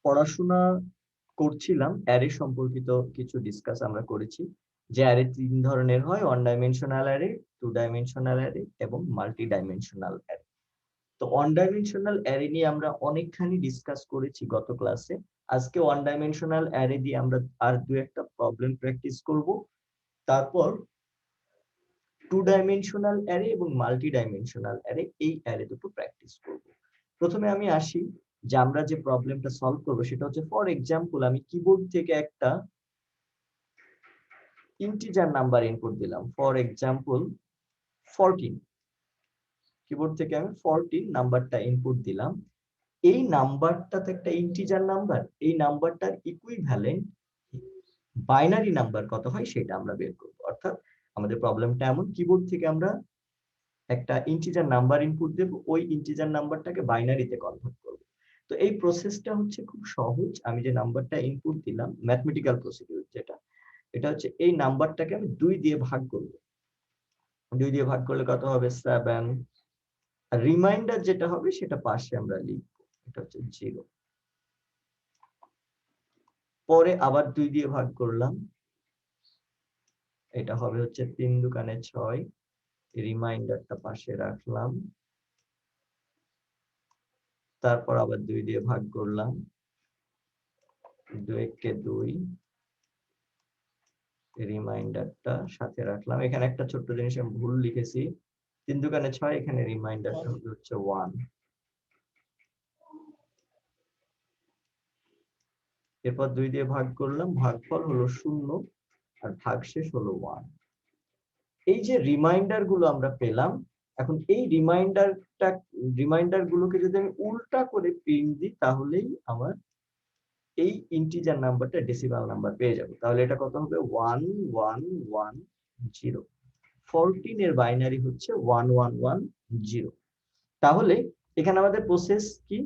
পড়াশোনা করছিলাম অ্যারে সম্পর্কিত কিছু ডিসকাস আমরা করেছি, যে অ্যারে তিন ধরনের হয়: one dimensional array, two dimensional array এবং মাল্টি ডাইমেনশনাল অ্যারে। তো ওয়ান ডাইমেনশনাল অ্যারে নিয়ে আমরা অনেকখানি ডিসকাস করেছি গত ক্লাসে। আজকে ওয়ান ডাইমেনশনাল অ্যারে দিয়ে আমরা আর দু একটা প্রবলেম প্র্যাকটিস করব। তারপর টু ডাইমেনশনাল অ্যারে এবং মাল্টি ডাইমেনশনাল অ্যারে, এই অ্যারে দুটো প্র্যাকটিস করব। প্রথমে আমি আসি যে আমরা যে প্রবলেমটা সলভ করব সেটা হচ্ছে, ফর এক্সাম্পল আমি কিবোর্ড থেকে একটা ইন্টিজার নাম্বার ইনপুট দিলাম, ফর এক্সাম্পল 14। কিবোর্ড থেকে আমি 14 নাম্বারটা ইনপুট দিলাম। এই নাম্বারটা তো একটা ইন্টিজার নাম্বার, এই নাম্বারটার ইকুইভ্যালেন্ট বাইনারি নাম্বার কত হয় সেটা আমরা বের করব। অর্থাৎ আমাদের প্রবলেমটা এমন, কিবোর্ড থেকে আমরা একটা ইন্টিজার নাম্বার ইনপুট দেব, ওই ইন্টিজার নাম্বারটাকে বাইনারিতে কনভার্ট করব। তো এই প্রসেসটা হচ্ছে খুব সহজ। আমি যে নাম্বারটা ইনপুট দিলাম, ম্যাথমেটিক্যাল প্রসিডিউর যেটা, এটা হচ্ছে এই নাম্বারটাকে আমি 2 দিয়ে ভাগ করব। 2 দিয়ে ভাগ করলে কত হবে? 7। আর রিমাইন্ডার যেটা হবে সেটা পাশে আমরা লিখব, এটা হচ্ছে 0। পরে আবার 2 দিয়ে ভাগ করলাম, এটা হবে হচ্ছে 3 দুগুণে 6। রিমাইন্ডারটা পাশে রাখলাম, তারপর আবার 2 দিয়ে ভাগ করলাম, 2 একে 2, রিমাইন্ডারটা সাথে রাখলাম। এখানে একটা ছোট্ট জিনিস আমি ভুল লিখেছি, 3 দুগুণে 6, এখানে রিমাইন্ডারটা হবে হচ্ছে 1। এরপর 2 দিয়ে ভাগ করলাম, ভাগফল হলো 0 আর ভাগশেষ হলো 1। এই যে রিমাইন্ডার গুলো আমরা পেলাম, এখন এই রিমাইন্ডার গুলোকে যদি আমি উল্টা করে প্রিন্ট দিই, তাহলেই আমার এই ইন্টিজার নাম্বারটা ডেসিমাল নাম্বার পেয়ে যাব। তাহলে এটা কত হবে? 1110। 14 এর বাইনারি হচ্ছে 1110। তাহলে এখানে আমাদের প্রসেস কি?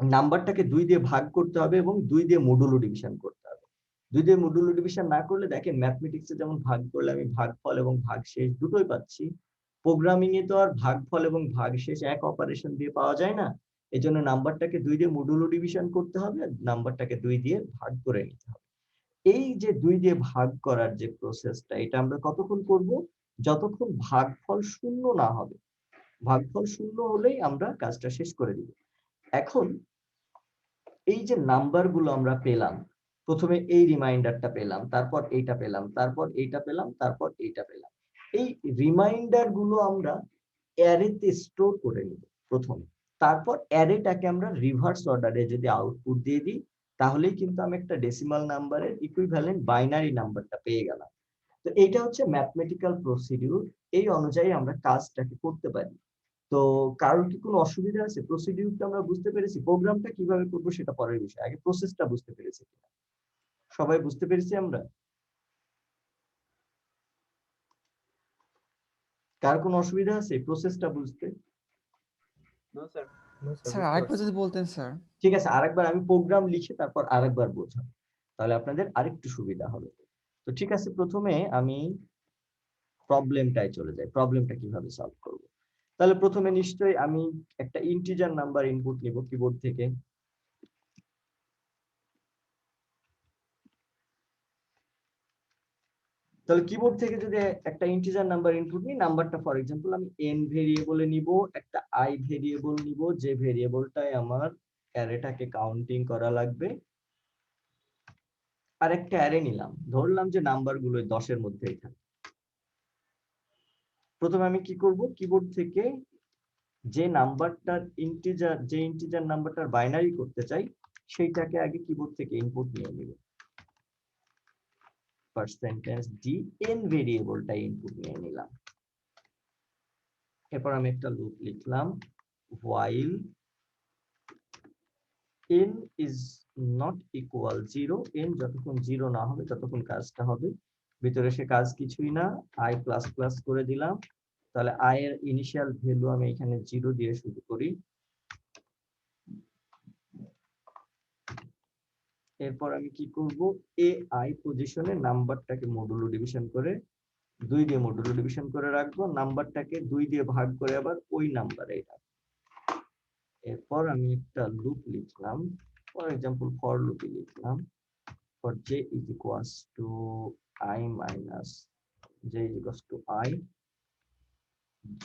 নাম্বারটাকে 2 দিয়ে ভাগ করতে হবে এবং 2 দিয়ে মডুলো ডিভিশন করতে হবে। 2 দিয়ে মডুলো ডিভিশন না করলে, দেখেন ম্যাথমেটিক্সে যেমন ভাগ করলে আমি ভাগফল এবং ভাগশেষ দুটোই পাচ্ছি, প্রোগ্রামিং এ তো আর ভাগফল এবং ভাগশেষ এক অপারেশন দিয়ে পাওয়া যায় না। এজন্য নাম্বারটাকে 2 দিয়ে মডুলো ডিভিশন করতে হবে, নাম্বারটাকে 2 দিয়ে ভাগ করে নিতে হবে। এই যে 2 দিয়ে ভাগ করার যে প্রসেসটা, এটা আমরা কতক্ষণ করব? যতক্ষণ ভাগফল 0 না হবে। ভাগফল 0 হলেই আমরা কাজটা শেষ করে দিব। এখন এই যে নাম্বার গুলো আমরা পেলাম, প্রথমে এই রিমাইন্ডারটা পেলাম, তারপর এইটা পেলাম, তারপর এইটা পেলাম, তারপর এইটা পেলাম। এই রিমাইন্ডার গুলো আমরা অ্যারেতে স্টোর করে নিব প্রথমে। তারপর অ্যারেটাকে আমরা রিভার্স অর্ডারে যদি আউটপুট দিয়ে দিই, তাহলেই কিন্তু আমি একটা ডেসিমাল নাম্বারের ইকুইভ্যালেন্ট বাইনারি নাম্বারটা পেয়ে গেলাম। তো এইটা হচ্ছে ম্যাথমেটিক্যাল প্রসিডিউর, এই অনুযায়ী আমরা কাজটাকে করতে পারি। তো কারোর কি কোনো অসুবিধা আছে? প্রসিডিউরটা আমরা বুঝতে পেরেছি, প্রোগ্রামটা কিভাবে করব সেটা পরের বিষয়, আগে প্রসেসটা বুঝতে পেরেছি কিনা? সবাই বুঝতে পেরেছি আমরা? কার কোনো অসুবিধা আছে প্রসেসটা বুঝতে? No sir, no sir, sir বুঝতে আরেকবার পারছি। যদি বলতেন স্যার। ঠিক আছে, আরেকবার আমি প্রোগ্রাম লিখে তারপর আরেকবার বোঝাবো, তাহলে আপনাদের আরেকটু সুবিধা হবে। তো ঠিক আছে, প্রথমে আমি প্রবলেমটায় চলে যাই, প্রবলেমটা কিভাবে সলভ করব। তাহলে প্রথমে নিশ্চয়ই আমি একটা ইন্টিজার নাম্বার ইনপুট নিব কিবোর্ড থেকে। তাহলে কিবোর্ড থেকে যদি একটা ইন্টিজার নাম্বার ইনপুট নিই, নাম্বারটা ফর এক্সাম্পল আমি n ভেরিয়েবলে নিব, একটা i ভেরিয়েবল নিব, যে ভেরিয়েবলটায় আমার অ্যারেটাকে কাউন্টিং করা লাগবে। আর একটা অ্যারে নিলাম, ধরলাম যে নাম্বারগুলো 10 এর মধ্যেই থাকে। প্রথমে আমি কি করব? কিবোর্ড থেকে যে ইন্টিজার নাম্বারটার বাইনারি করতে চাই, সেইটাকে আগে কিবোর্ড থেকে ইনপুট নিয়ে নিব। পার্সেন্টেজ ডি n ভেরিয়েবলটা ইনপুট নিয়ে নিলাম। এরপর আমি একটা লুপ লিখলাম, while n is not equal 0, n যতক্ষণ 0 না হবে ততক্ষণ কাজটা হবে। ভিতরে সে কাজ কিছুই না, i প্লাস প্লাস করে দিলাম। তাহলে i এর ইনিশিয়াল ভ্যালু আমি এখানে 0 দিয়ে শুরু করি। এরপর আমি কি করব? ai পজিশনে নাম্বারটাকে মডুলো ডিভিশন করে 2 দিয়ে মডুলো ডিভিশন করে রাখবো, নাম্বারটাকে 2 দিয়ে ভাগ করে আবার ওই নাম্বারে রাখবো। এরপর আমি একটা লুপ লিখলাম, ফর এক্সাম্পল ফর লুপে লিখলাম for j is equals to I minus j is equals to I, j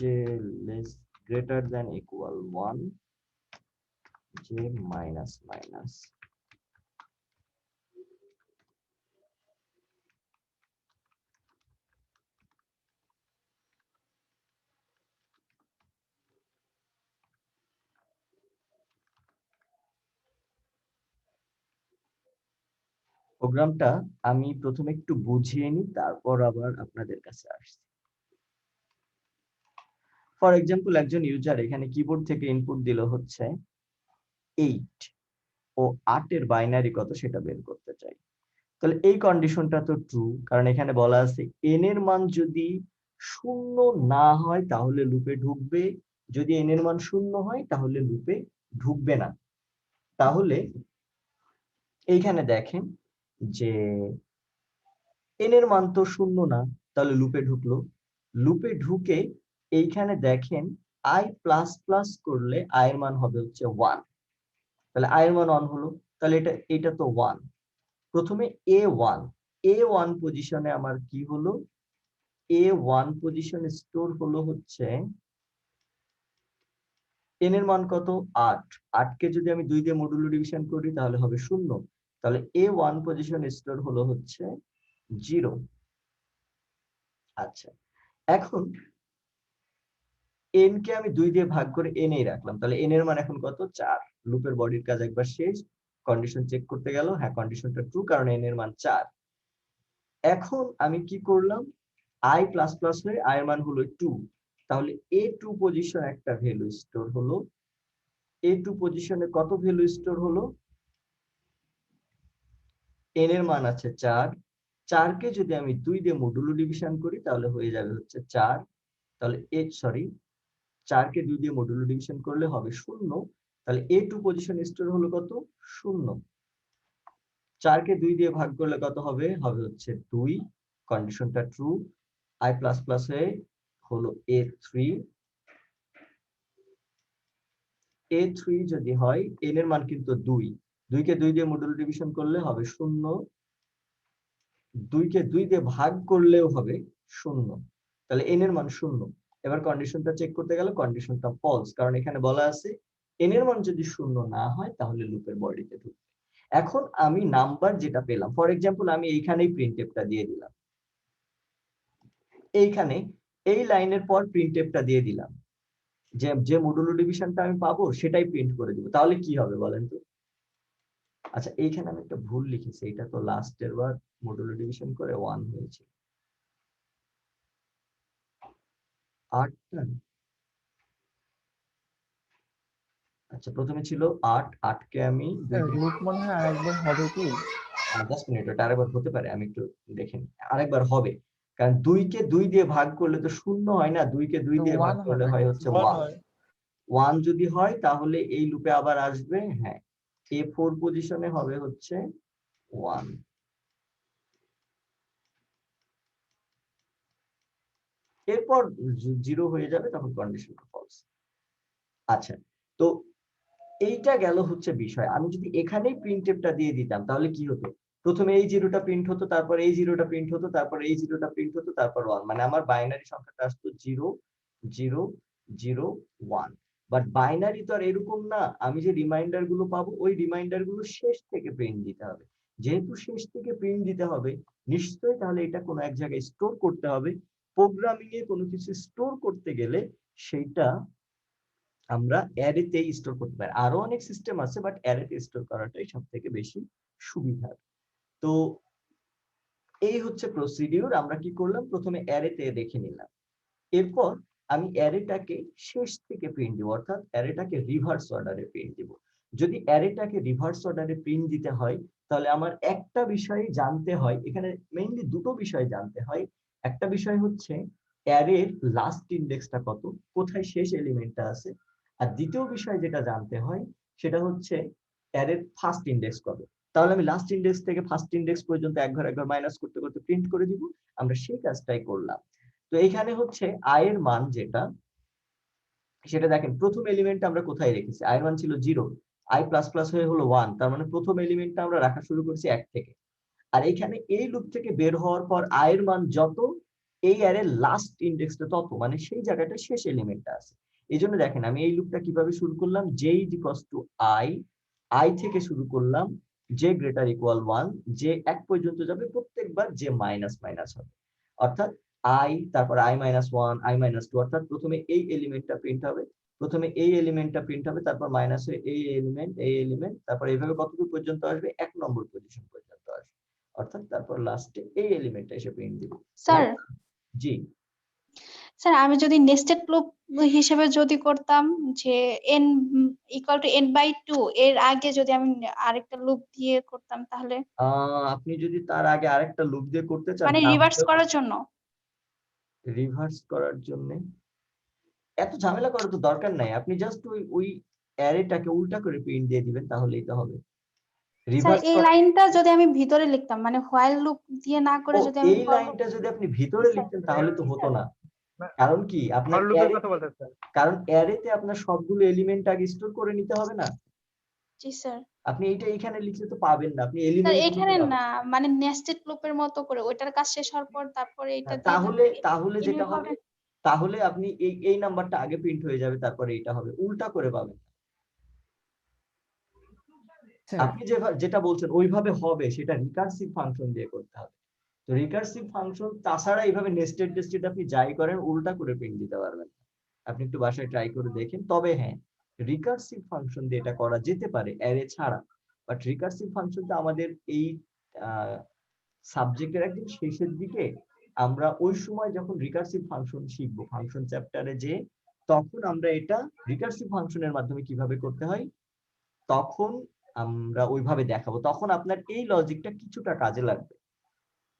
less greater than equal 1, j minus minus. প্রোগ্রামটা আমি প্রথমে একটু বুঝিয়ে নিই, তারপর আবার আপনাদের কাছে আসছি। ফর এক্সাম্পল একজন ইউজার এখানে কিবোর্ড থেকে ইনপুট দিল হচ্ছে 8 ও 8 এর বাইনারি কত সেটা বের করতে চাই। তাহলে এই কন্ডিশনটা তো ট্রু, কারণ এখানে বলা আছে n এর মান যদি 0 না হয় তাহলে লুপে ঢুকবে, যদি n এর মান 0 হয় তাহলে লুপে ঢুকবে না। তাহলে এইখানে দেখেন যে n এর মান তো 0 না, তাহলে লুপে ঢুকলো। লুপে ঢুকে এইখানে দেখেন i প্লাস প্লাস করলে i এর মান হবে হচ্ছে 1, তাহলে i এর মান 1 হলো, তাহলে এটা তো 1। প্রথমে a1 পজিশনে আমার কি হলো, a1 পজিশনে স্টোর হলো হচ্ছে n এর মান কত 8, 8 কে যদি আমি 2 দিয়ে মডুলো ডিভিশন করি তাহলে হবে 0, তাহলে a1 পজিশনে স্টোর হলো হচ্ছে 0। আচ্ছা, এখন n কে আমি 2 দিয়ে ভাগ করে n এই রাখলাম, তাহলে n এর মান এখন কত 4। লুপের বডির কাজ একবার শেষ, কন্ডিশন চেক করতে গেল, হ্যাঁ কন্ডিশনটা ট্রু কারণ n এর মান 4। এখন আমি কি করলাম, i প্লাস প্লাস হয়ে i এর মান হলো 2, তাহলে a2 পজিশন একটা ভ্যালু স্টোর হলো। a2 পজিশনে কত ভ্যালু স্টোর হলো, n এর মান আছে 4, 4 কে যদি আমি 2 দিয়ে মডুলো ডিভিশন করি তাহলে হয়ে যাবে হচ্ছে 4, তাহলে 4 কে 2 দিয়ে মডুলো ডিভিশন করলে হবে 0, তাহলে a2 পজিশন স্টোর হলো কত 0। 4 কে 2 দিয়ে ভাগ করলে কত হবে, হবে হচ্ছে 2, কন্ডিশনটা ট্রু। i প্লাস প্লাস হয়ে হলো a3 যদি হয় n এর মান কিন্তু 2, 2 কে 2 দিয়ে মডুলো ডিভিশন করলে হবে 0, 2 কে 2 দিয়ে ভাগ করলেও হবে 0, তাহলে n এর মান 0। এবার কন্ডিশনটা চেক করতে গেলে কন্ডিশনটা ফলস, কারণ এখানে বলা আছে n এর মান যদি 0 না হয় তাহলে লুপের বডিতে ঢুকবে। এখন আমি নাম্বার যেটা পেলাম, ফর এক্সাম্পল আমি এইখানেই প্রিন্টএফটা দিয়ে দিলাম, এইখানে এই লাইনের পর প্রিন্টএফটা দিয়ে দিলাম, যে মডুলো ডিভিশনটা আমি পাবো সেটাই প্রিন্ট করে দিব, তাহলে কি হবে বলেন তো। আচ্ছা, এইখানে আমি একটা ভুল লিখেছি, এটা তো লাস্টের বার মডুলো ডিভিশন করে 1 হয়েছে, 8টা। আচ্ছা, প্রথমে ছিল 8, 8 কে আমি 2 দিয়ে লুপ মনে হয় আরেকবার হবে কি? 10 মিনিট, ওটা আরেকবার হতে পারে, আমি একটু দেখে নিই। আরেকবার হবে, কারণ 2 কে 2 দিয়ে ভাগ করলে তো 0 হয় না, 2 কে 2 দিয়ে ভাগ 1 করলে হবে, হয় হচ্ছে 1 1। হয়। 1 যদি হয় তাহলে এই লুপে আবার আসবে, হ্যাঁ a4 পজিশনে হবে হচ্ছে 1। এরপর 0 হয়ে যাবে, তখন কন্ডিশনটা ফলস। আচ্ছা, তো এইটা গেল হচ্ছে বিষয়। আমি যদি এখানেই প্রিন্টএফটা দিয়ে দিতাম তাহলে কি হতো, প্রথমে এই জিরোটা প্রিন্ট হতো, তারপর এই জিরোটা প্রিন্ট হতো, তারপর এই জিরোটা প্রিন্ট হতো, তারপর 1, মানে আমার বাইনারি সংখ্যাটা আসতো 0 0 0 1। বাট বাইনারি তো আর এরকম না, আমি যে রিমাইন্ডার গুলো পাবো ওই রিমাইন্ডার গুলো শেষ থেকে প্রিন্ট দিতে হবে। যেহেতু শেষ থেকে প্রিন্ট দিতে হবে, নিশ্চয়ই তাহলে এটা কোনো এক জায়গায় স্টোর করতে হবে। প্রোগ্রামিং এ কোনো কিছু স্টোর করতে গেলে সেইটা আমরা অ্যারেতে স্টোর করতে পারি। আরো অনেক সিস্টেম আছে, বাট অ্যারেতে স্টোর করাটাই সবথেকে বেশি সুবিধার। তো এই হচ্ছে প্রসিডিউর। আমরা কি করলাম, প্রথমে অ্যারেতে দেখে নিলাম, এরপর আমি অ্যারেটাকে শেষ থেকে প্রিন্ট দিব, অর্থাৎ অ্যারেটাকে রিভার্স অর্ডারে প্রিন্ট দিব। যদি অ্যারেটাকে রিভার্স অর্ডারে প্রিন্ট দিতে হয় তাহলে আমার একটা বিষয় জানতে হয়, এখানে মেইনলি দুটো বিষয় জানতে হয়। একটা বিষয় হচ্ছে অ্যারের লাস্ট ইনডেক্সটা কত, কোথায় শেষ এলিমেন্টটা আছে। আর দ্বিতীয় বিষয় যেটা জানতে হয় সেটা হচ্ছে অ্যারের ফার্স্ট ইনডেক্স কত। তাহলে আমি লাস্ট ইনডেক্স থেকে ফার্স্ট ইনডেক্স পর্যন্ত একবার একবার মাইনাস করতে করতে প্রিন্ট করে দিব। আমরা সেই কাজটাই করলাম। তো এখানে হচ্ছে i এর মান যেটা, সেটা দেখেন প্রথম এলিমেন্ট আমরা কোথায় রেখেছি, i এর মান ছিল 0, i প্লাস প্লাস হয়ে হলো 1, তার মানে প্রথম এলিমেন্টটা আমরা রাখা শুরু করছি 1 থেকে। আর এখানে এই লুপ থেকে বের হওয়ার পর i এর মান যত, এই অ্যারের লাস্ট ইন্ডেক্সটা তত, মানে সেই জায়গাটা শেষ এলিমেন্টটা আছে। এই জন্য দেখেন আমি এই লুপটা কিভাবে শুরু করলাম, j ইকুয়ালস টু i থেকে শুরু করলাম, j গ্রেটার ইকুয়াল 1, যে 1 পর্যন্ত যাবে, প্রত্যেকবার যে মাইনাস মাইনাস হবে, অর্থাৎ i, তারপর i মাইনাস 1, i মাইনাস 2, অর্থাৎ প্রথমে এই এলিমেন্টটা প্রিন্ট হবে, প্রথমে এই এলিমেন্টটা প্রিন্ট হবে, তারপর মাইনাস হয়ে এই এলিমেন্ট, তারপর এইভাবে কতদূর পর্যন্ত আসবে, 1 নম্বর পজিশন পর্যন্ত আসবে, অর্থাৎ তারপর লাস্টে এই এলিমেন্টটা এসে প্রিন্ট দিবে। স্যার জি স্যার আমি যদি নেস্টেড লুপ হিসেবে যদি করতাম যে n ইকুয়াল টু n/2 এর আগে যদি আমি আরেকটা লুপ দিয়ে করতাম তাহলে, আপনি যদি তার আগে আরেকটা লুপ দিয়ে করতে চান, মানে রিভার্স করার জন্য। রিভার্স করার জন্য এত ঝামেলা করার তো দরকার নাই, আপনি জাস্ট ওই অ্যারেটাকে উল্টা করে প্রিন্ট দিয়ে দিবেন, তাহলেই তো হবে। স্যার রিভার্স এই লাইনটা যদি আমি ভিতরে লিখতাম, মানে হোয়াইল লুপ দিয়ে না করে যদি আমি এই লাইনটা যদি আপনি ভিতরে লিখতেন তাহলে তো হতো না। কারণ কি, আপনার কারণ অ্যারেতে আপনার সবগুলো এলিমেন্ট আগে স্টোর করে নিতে হবে না। জি স্যার। আপনি এইটা এখানে লিখলে তো পাবেন না, আপনি স্যার এলিমেন্ট এখানে না, মানে নেস্টেড লুপের মতো করে ওইটার কাজ শেষ হওয়ার পর তারপরে এটা দিয়ে তাহলে যেটা এভাবে। হবে, তাহলে আপনি এই নাম্বারটা আগে প্রিন্ট হয়ে যাবে, তারপরে এইটা হবে, উল্টা করে পাবেন। আপনি যেটা বলছেন ওইভাবে হবে, সেটা রিকার্সিভ ফাংশন দিয়ে করতে হবে। তো রিকার্সিভ ফাংশন তাছাড়া এইভাবে নেস্টেড টেস্টেড আপনি যাই করেন উল্টা করে প্রিন্ট দিতে পারবেন। আপনি একটু বাসায় ট্রাই করে দেখেন। তবে হ্যাঁ, রিকার্সিভ ফাংশন দিয়ে এটা করা যেতে পারে অ্যারে ছাড়া, বাট রিকার্সিভ ফাংশনটা আমাদের এই সাবজেক্টের একদম শেষের দিকে, আমরা ওই সময় যখন রিকার্সিভ ফাংশন শিখবো ফাংশন চ্যাপ্টারে, যে তখন আমরা এটা রিকার্সিভ ফাংশনের মাধ্যমে কিভাবে করতে হয় তখন আমরা ওইভাবে দেখাবো, তখন আপনার এই লজিকটা কিছুটা কাজে লাগবে।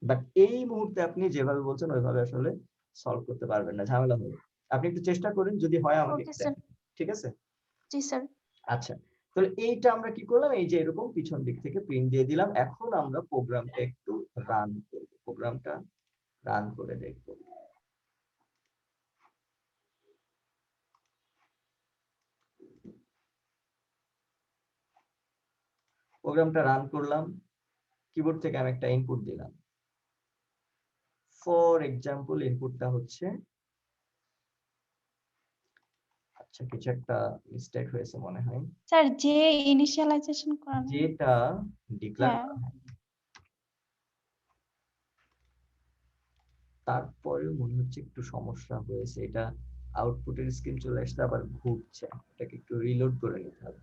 বাট এই মুহূর্তে আপনি যেভাবে বলছেন ওইভাবে আসলে সলভ করতে পারবেন না, ঝামেলা হবে। আপনি একটু চেষ্টা করেন, যদি হয় আমাকে ওকে স্যার। ঠিক আছে? জি স্যার। আচ্ছা, তাহলে এইটা আমরা কি করলাম, এই যে এরকম পিছন দিক থেকে প্রিন্ট দিয়ে দিলাম। এখন আমরা প্রোগ্রামটা একটু রান করব, প্রোগ্রামটা রান করে দেখব। প্রোগ্রামটা রান করলাম, কিবোর্ড থেকে আমি একটা ইনপুট দিলাম। ফর এক্সাম্পল ইনপুটটা হচ্ছে, আচ্ছা কিছু একটা মিস্টেক হয়েছে মনে হয়, স্যার যে ইনিশিয়ালাইজেশন করানো, যেটা ডিক্লেয়ার হ্যাঁ করা হয়, তারপরেও মনে হচ্ছে একটু সমস্যা হয়েছে, এটা আউটপুটের স্ক্রিন চলে আসছে আবার ঘুরছে, এটাকে একটু রিলোড করে নিতে হবে।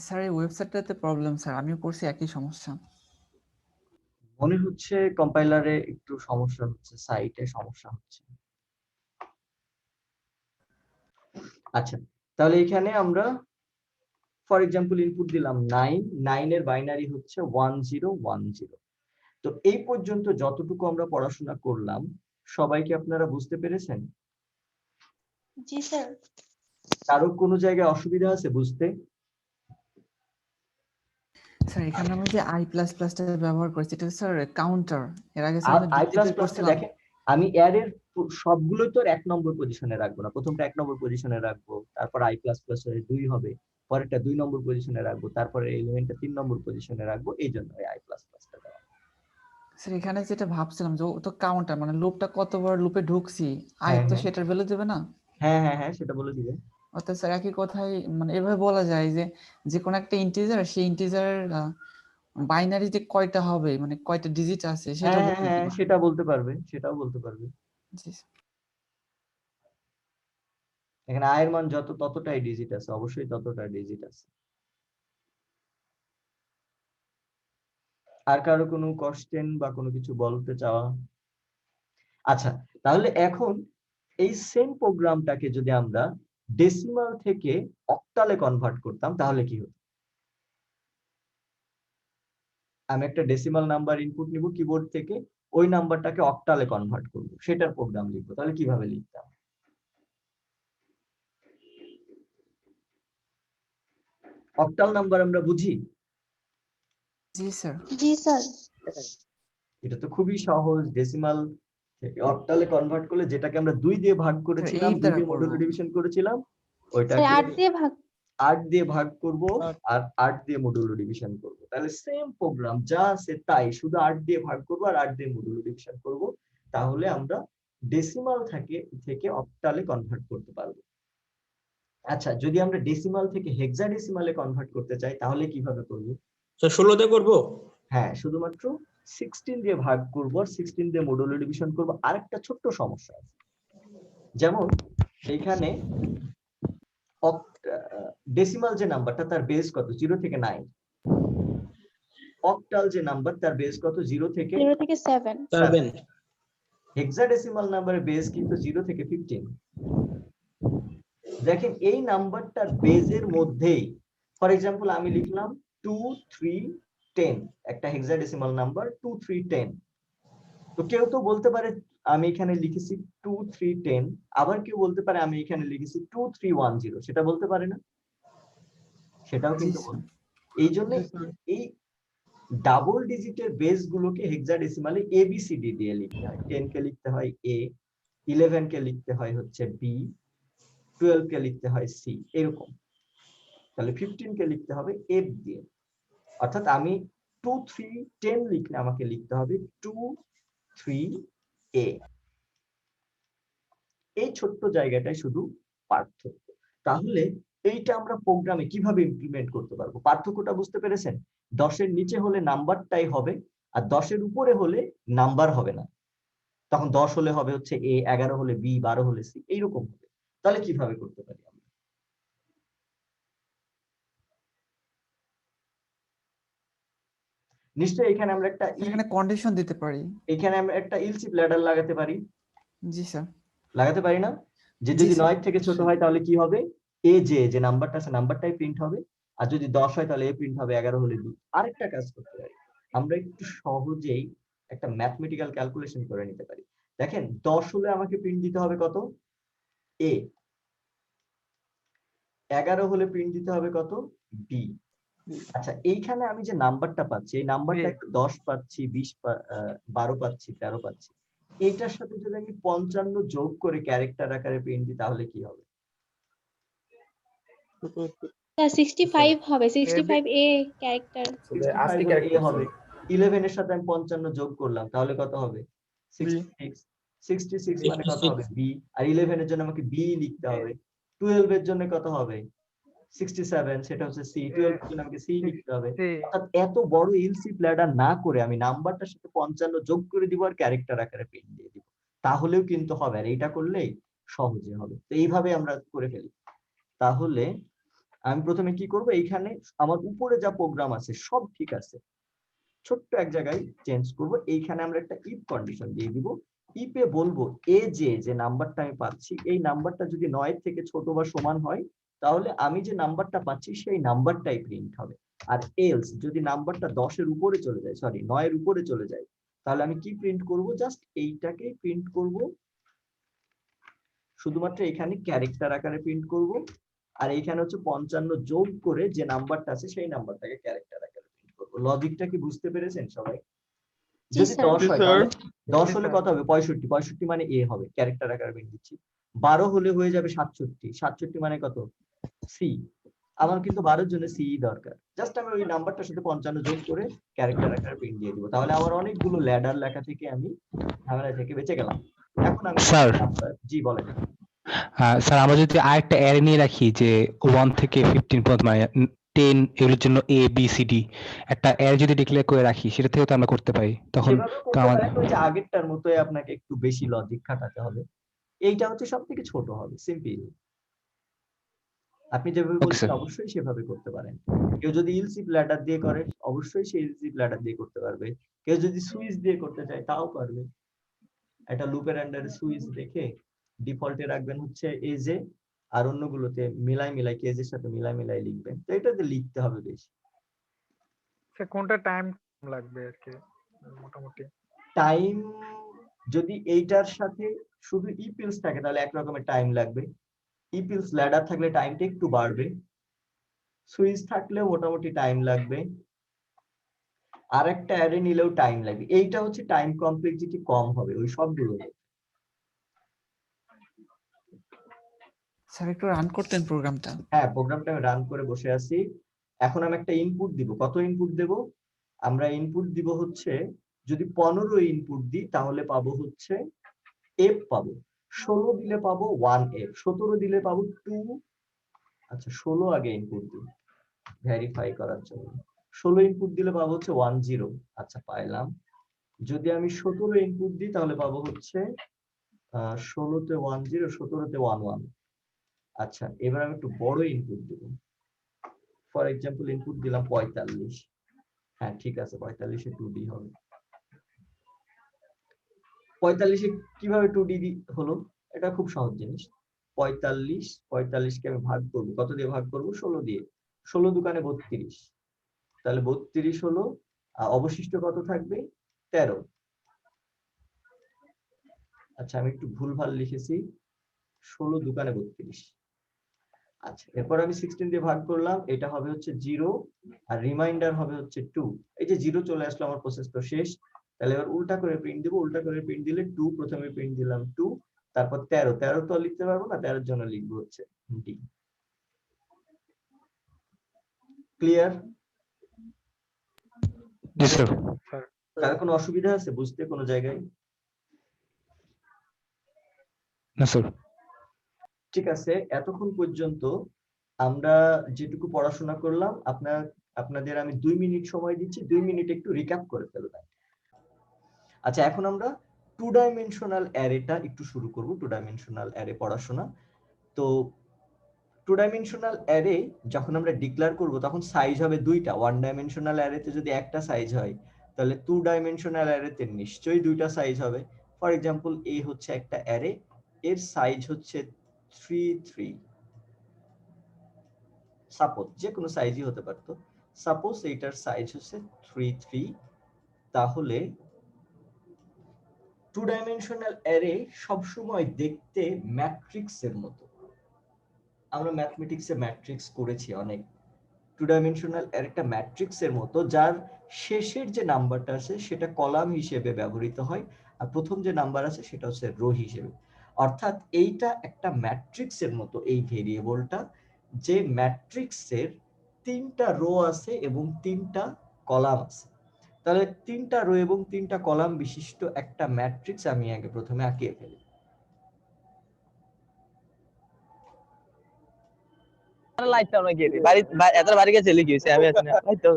স্যার এই ওয়েবসাইটটাতে প্রবলেম স্যার, আমিও করছি একই সমস্যা। মনে হচ্ছে কম্পাইলারে একটু সমস্যা হচ্ছে, সাইটে সমস্যা হচ্ছে। আচ্ছা, তাহলে এখানে আমরা ফর এক্সাম্পল ইনপুট দিলাম 9, 9 এর বাইনারি হচ্ছে 1010। তো এই পর্যন্ত যতটুকু আমরা পড়াশোনা করলাম সবাইকে আপনারা বুঝতে পেরেছেন? জি স্যার। কারো কোনো জায়গায় অসুবিধা আছে বুঝতে? স্যার এখানে আমরা যে i++ টা ব্যবহার করছি এটা স্যার কাউন্টার, এর আগে স্যার আমরা ডিক্লেয়ার i++ করছিলাম। দেখেন, আমি অ্যারের সবগুলো তো 1 নম্বর পজিশনে রাখবো না, প্রথমটা 1 নম্বর পজিশনে রাখবো, তারপর i++ হয়ে 2 হবে, পরেরটা 2 নম্বর পজিশনে রাখবো, তারপরে এলিমেন্টটা 3 নম্বর পজিশনে রাখবো, এইজন্য i++ টা দেওয়া। স্যার এখানে যেটা ভাবছিলাম যে ও তো কাউন্টার, মানে লুপটা কতবার লুপে ঢুকছি i হ্যাঁ তো হ্যাঁ সেটার ভ্যালু দেবে না? হ্যাঁ, সেটা বলে দিবে। অর্থাৎ স্যার একই কথাই, মানে এভাবে বলা যায় যে যে কোনো একটা ইন্টিজার, সেই ইন্টিজারের বাইনারিতে কয়টা হবে, মানে কয়টা ডিজিট আছে সেটা বলে দিতে পারে। সেটা বলতে পারবে, সেটাও বলতে পারবে। জি স্যার। এখানে i এর মান যত ততটাই ডিজিট আছে, অবশ্যই ততটা ডিজিট আছে। আর কারো কোনো কোশ্চেন বা কোনো কিছু বলতে চাওয়া? আচ্ছা, তাহলে এখন এই সেম প্রোগ্রামটাকে যদি আমরা ডেসিমাল থেকে অক্টালে কনভার্ট করতাম তাহলে কি হতো? আমি একটা ডেসিমাল নাম্বার ইনপুট নিব কিবোর্ড থেকে, ওই নাম্বারটাকে অক্টালে কনভার্ট করব, সেটার প্রোগ্রাম লিখবো, তাহলে কিভাবে লিখতাম? অক্টাল নাম্বার আমরা বুঝি? জি স্যার। জি স্যার। এটা তো খুবই সহজ, ডেসিমাল থেকে অক্টালে কনভার্ট করলে যেটাকে আমরা 2 দিয়ে ভাগ করেছিলাম, 2 দ্বারা দিয়ে করব। মডুলো ডিভিশন করেছিলাম, স্যার ওইটাকে 8 দিয়ে ভাগ। 8 দিয়ে ভাগ করব আট। আর 8 দিয়ে মডুলো ডিভিশন করব। তাহলে সেম প্রোগ্রাম যা আছে তাই, শুধু 8 দিয়ে ভাগ করব আর 8 দিয়ে মডুলো ডিভিশন করব, তাহলে আমরা ডেসিমাল থেকে অক্টালে কনভার্ট করতে পারবো। আচ্ছা, যদি আমরা ডেসিমাল থেকে হেক্সাডেসিমালে কনভার্ট করতে চাই তাহলে কিভাবে করব? স্যার 16 দিয়ে করব? হ্যাঁ, শুধুমাত্র 16 দিয়ে ভাগ করব আর 16 দিয়ে মডুলো ডিভিশন করব। আরেকটা ছোট্ট সমস্যা আছে, যেমন এইখানে ডেসিমাল যে নাম্বারটা তার বেস কত? 0 থেকে 9। অক্টাল যে নাম্বার তার বেস কত? 0 থেকে 0 থেকে 7। 7। হেক্সাডেসিমাল নাম্বারের বেস কিন্তু 0 থেকে 15। দেখেন এই নাম্বারটার বেজের মধ্যেই, ফর এক্সাম্পল আমি লিখলাম 2 3 10, একটা হেক্সাডেসিমাল নাম্বার 2 3 10। তো কেউ তো বলতে পারে আমি এখানে লিখেছি 2 3 10, আবার কেউ বলতে পারে আমি এখানে লিখেছি 2 3 1 0, সেটা বলতে পারে না? সেটাও জি কিন্তু স্যার। বলতে। এই জন্য এই ডাবল ডিজিটের বেস গুলোকে হেক্সাডেসিমালে এবিসিডি দিয়ে লিখতে হয়। 10 কে লিখতে হয় এ, 11 কে লিখতে হয় হচ্ছে বি, 12 কে লিখতে হয় সি, এরকম। তাহলে 15 কে লিখতে হবে এফ দিয়ে। অর্থাৎ আমি 2 3 10 লিখলে আমাকে লিখতে হবে 2 3 এ। এই ছোট্ট জায়গাটাই শুধু পার্থক্য। তাহলে এইটা আমরা প্রোগ্রামে কিভাবে ইমপ্লিমেন্ট করতে পারবো? পার্থক্যটা বুঝতে পেরেছেন? 10 এর নিচে হলে নাম্বারটাই হবে, আর 10 এর উপরে হলে নাম্বার হবে না। তখন 10 হলে হবে হচ্ছে এ, 11 হলে বি, 12 হলে সি, এইরকম হবে। তাহলে কিভাবে করতে পারি আমরা? নিশ্চয়ই এখানে আমরা একটা এখানে কন্ডিশন দিতে পারি। এখানে আমরা একটা ইলসিপ ল্যাডার লাগাতে পারি। জি স্যার। লাগাতে পারি না? যে জি যদি স্যার, 9 থেকে ছোট হয় তাহলে কি হবে? এ যে নাম্বারটা আছে নাম্বারটাই প্রিন্ট হবে, আর যদি 10 হয় তাহলে এ প্রিন্ট হবে, 11 হলে বি। আরেকটা কাজ করতে পারি, আমরা একটু সহজেই একটা ম্যাথমেটিক্যাল ক্যালকুলেশন করে নিতে পারি। দেখেন 10 হলে আমাকে প্রিন্ট দিতে হবে কত? এ। 11 হলে প্রিন্ট দিতে হবে কত? বি। আচ্ছা, এইখানে আমি যে নাম্বারটা পাচ্ছি, এই নাম্বারটা 10 পাচ্ছি, 20 12 পাচ্ছি, 13 পাচ্ছি, এইটার সাথে যদি আমি 55 যোগ করে ক্যারেক্টার আকারে প্রিন্ট দিই তাহলে কি হবে? স্যার 65 হবে, 65 এ ক্যারেক্টার। 65 হলে এ হবে। 11 এর সাথে আমি 55 যোগ করলাম তাহলে কত হবে? 66। 66 মানে কত হবে? বি। আর 11 এর জন্য আমাকে বি লিখতে হবে। 12 এর জন্য কত হবে? 67, সেটা হচ্ছে সি। 12 এর জন্য আমাকে সি লিখতে হবে। অর্থাৎ এত বড় এলসিপ ল্যাডার না করে আমি নাম্বারটার সাথে 55 যোগ করে দিব আর ক্যারেক্টার আকারে প্রিন্ট দিয়ে দিব, তাহলেও কিন্তু হবে। আর এইটা করলেই সহজে হবে। তো এইভাবে আমরা করে ফেলি। তাহলে আমি প্রথমে কি করব? এইখানে আমার উপরে যা প্রোগ্রাম আছে সব ঠিক আছে, ছোট্ট এক জায়গায় চেঞ্জ করব। এইখানে আমরা একটা ইফ কন্ডিশন দিয়ে দিব। ইফে বলবো এ যে নাম্বারটা আমি পাচ্ছি, এই নাম্বারটা যদি 9 থেকে ছোট বা সমান হয় তাহলে আমি যে নাম্বারটা পাচ্ছি সেই নাম্বারটাই প্রিন্ট হবে। আর এলস যদি নাম্বারটা 10 এর উপরে চলে যায়, সরি 9 এর উপরে চলে যায়, তাহলে আমি কি প্রিন্ট করব? জাস্ট এইটাকেই প্রিন্ট করব, শুধুমাত্র এখানে ক্যারেক্টার আকারে প্রিন্ট করব। আর এইখানে হচ্ছে 55 যোগ করে যে নাম্বারটা আছে সেই নাম্বারটাকে ক্যারেক্টার আকারে প্রিন্ট করব। লজিকটা কি বুঝতে পেরেছেন সবাই? জি যদি স্যার। 10 হয় তাহলে 10 হলে কত হবে? 65। 65 মানে এ হবে, ক্যারেক্টার আকারে প্রিন্ট দিচ্ছি। 12 হলে হয়ে যাবে 67। 67 মানে কত? সি। আমার কিন্তু 12 এর জন্য সি দরকার। জাস্ট আমি ওই নাম্বারটার সাথে 55 যোগ করে ক্যারেক্টার আকারে প্রিন্ট দিয়ে দিব। তাহলে আমার অনেকগুলো ল্যাডার লেখা থেকে আমি ঝামেলা থেকে বেঁচে গেলাম। এখন আমি স্যার জি বলেন। স্যার আমরা যদি আরেকটা অ্যারে নিয়ে রাখি যে 1 থেকে 15 পর্যন্ত মানে 10 এগুলোর জন্য এ বি সি ডি একটা অ্যারে যদি ডিক্লেয়ার করে রাখি, সেটা থেকেও তো আমরা করতে পারি তখন। সেভাবে তো করতে আমাদের পারেন, ওই যে আগেরটার মতোই আপনাকে একটু বেশি লজিক খাটাতে হবে। এইটা হচ্ছে সবথেকে ছোট হবে, সিম্পল। আপনি যেভাবে ওকে বলছেন স্যার। অবশ্যই সেভাবে করতে পারেন। কেউ যদি ইলসিপ ল্যাডার দিয়ে করে অবশ্যই সেই ইলসিপ ল্যাডার দিয়ে করতে পারবে। কেউ যদি সুইচ দিয়ে করতে চায় তাও পারবে। একটা লুপের আন্ডারে সুইচ রেখে ডিফল্টে রাখবেন হচ্ছে এজে, আর অন্যগুলোতে মিলাই কেজের সাথে মিলাই লিখবেন। তো এটাতে লিখতে হবে বেশি। কোনটা টাইম লাগবে আর কি মোটামুটি? টাইম যদি এইটার সাথে শুধু ইপিলস থাকে তাহলে এক রকমের টাইম লাগবে। ইপিলস ল্যাডার থাকলে টাইমটা একটু বাড়বে। সুইচ থাকলেও মোটামুটি টাইম লাগবে, আর একটা অ্যারে নিলেও টাইম লাগবে। এইটা হচ্ছে টাইম কমপ্লেক্সিটি কম হবে ওই সবগুলো। স্যার একটু রান করতেন প্রোগ্রামটা। হ্যাঁ, প্রোগ্রামটা আমি রান করে বসে আছি। এখন আমি একটা ইনপুট দিব। কত ইনপুট দেব? আমরা ইনপুট দিব হচ্ছে, যদি 15 ইনপুট দিই তাহলে পাবো হচ্ছে এফ পাবো, 16 দিলে পাবো 1f, 17 দিলে পাবো 2। আচ্ছা 16 আগে ইনপুট দিই ভেরিফাই করার জন্য। 16 ইনপুট দিলে পাবো হচ্ছে 10। আচ্ছা পাইলাম। যদি আমি 17 ইনপুট দিই তাহলে পাবো হচ্ছে 16 তে 10, 17 তে 11। আচ্ছা এবার আমি একটু বড় ইনপুট দেব। ফর এক্সাম্পল ইনপুট দিলাম 45। হ্যাঁ ঠিক আছে, 45 এ 2d হবে। 45 এ কিভাবে 2d হলো? এটা খুব সহজ জিনিস। 45 কে আমি ভাগ করব, কত দিয়ে ভাগ করব? 16 দিয়ে। 16 দুকানে 32, তাহলে 32 হলো। অবশিষ্ট কত থাকবে? 13। আচ্ছা আমি একটু ভুলভাল লিখেছি, 16 দুকানে 32। আচ্ছা এরপর আমি 16 দিয়ে ভাগ করলাম, এটা হবে হচ্ছে 0 আর রিমাইন্ডার হবে হচ্ছে 2। এই যে 0 চলে আসলো, আমার প্রসেস তো শেষ। তাহলে এবার উল্টা করে প্রিন্ট দিব। উল্টা করে প্রিন্ট দিলে 2, প্রথমে প্রিন্ট দিলাম 2, তারপর 13। 13 তো লিখতে পারবো না, 13 এর জন্য লিখবো হচ্ছে d। ক্লিয়ার? জি স্যার। স্যার কার কোনো অসুবিধা আছে বুঝতে কোনো জায়গায়? না স্যার। ঠিক আছে, এতক্ষণ পর্যন্ত আমরা যেটুকু পড়াশোনা করলাম, আপনাদের আমি 2 মিনিট সময় দিচ্ছি, 2 মিনিট একটু রিক্যাপ করে ফেলবেন। আচ্ছা এখন আমরা 2 ডাইমেনশনাল অ্যারেটা একটু শুরু করব, 2 ডাইমেনশনাল অ্যারে পড়াশোনা। তো 2 ডাইমেনশনাল অ্যারে যখন আমরা ডিক্লেয়ার করব তখন সাইজ হবে দুইটা। 1 ডাইমেনশনাল অ্যারেতে যদি একটা সাইজ হয়, তাহলে 2 ডাইমেনশনাল অ্যারেতে নিশ্চয়ই দুইটা সাইজ হবে। ফর এক্সাম্পল এ হচ্ছে একটা অ্যারে, এর সাইজ হচ্ছে 3 3। সাপোজ যে কোনো সাইজই হতে পারতো, সাপোজ এইটার সাইজ হচ্ছে 3 3। তাহলে 2 ডাইমেনশনাল অ্যারে সবসময় দেখতে ম্যাট্রিক্সের মতো। আমরা ম্যাথমেটিক্সে ম্যাট্রিক্স করেছি অনেক। 2 ডাইমেনশনাল অ্যারেটা ম্যাট্রিক্সের মতো, যার শেষের যে নাম্বারটা আছে সেটা কলাম হিসেবে ব্যবহৃত হয়, আর প্রথম যে নাম্বার আছে সেটা হচ্ছে রো হিসেবে। অর্থাৎ এইটা একটা ম্যাট্রিক্সের মতো, এই ভেরিয়েবলটা, যে ম্যাট্রিক্সের 3টা রো আছে এবং 3টা কলাম আছে। তাহলে 3টা রো এবং 3টা কলাম বিশিষ্ট একটা ম্যাট্রিক্স আমি আগে প্রথমে আঁকিয়ে ফেলি। লাইটটা অনেক গেছে বাড়ি এত বাড়ি গেছে লিখেছে আমি আছি না লাইটটা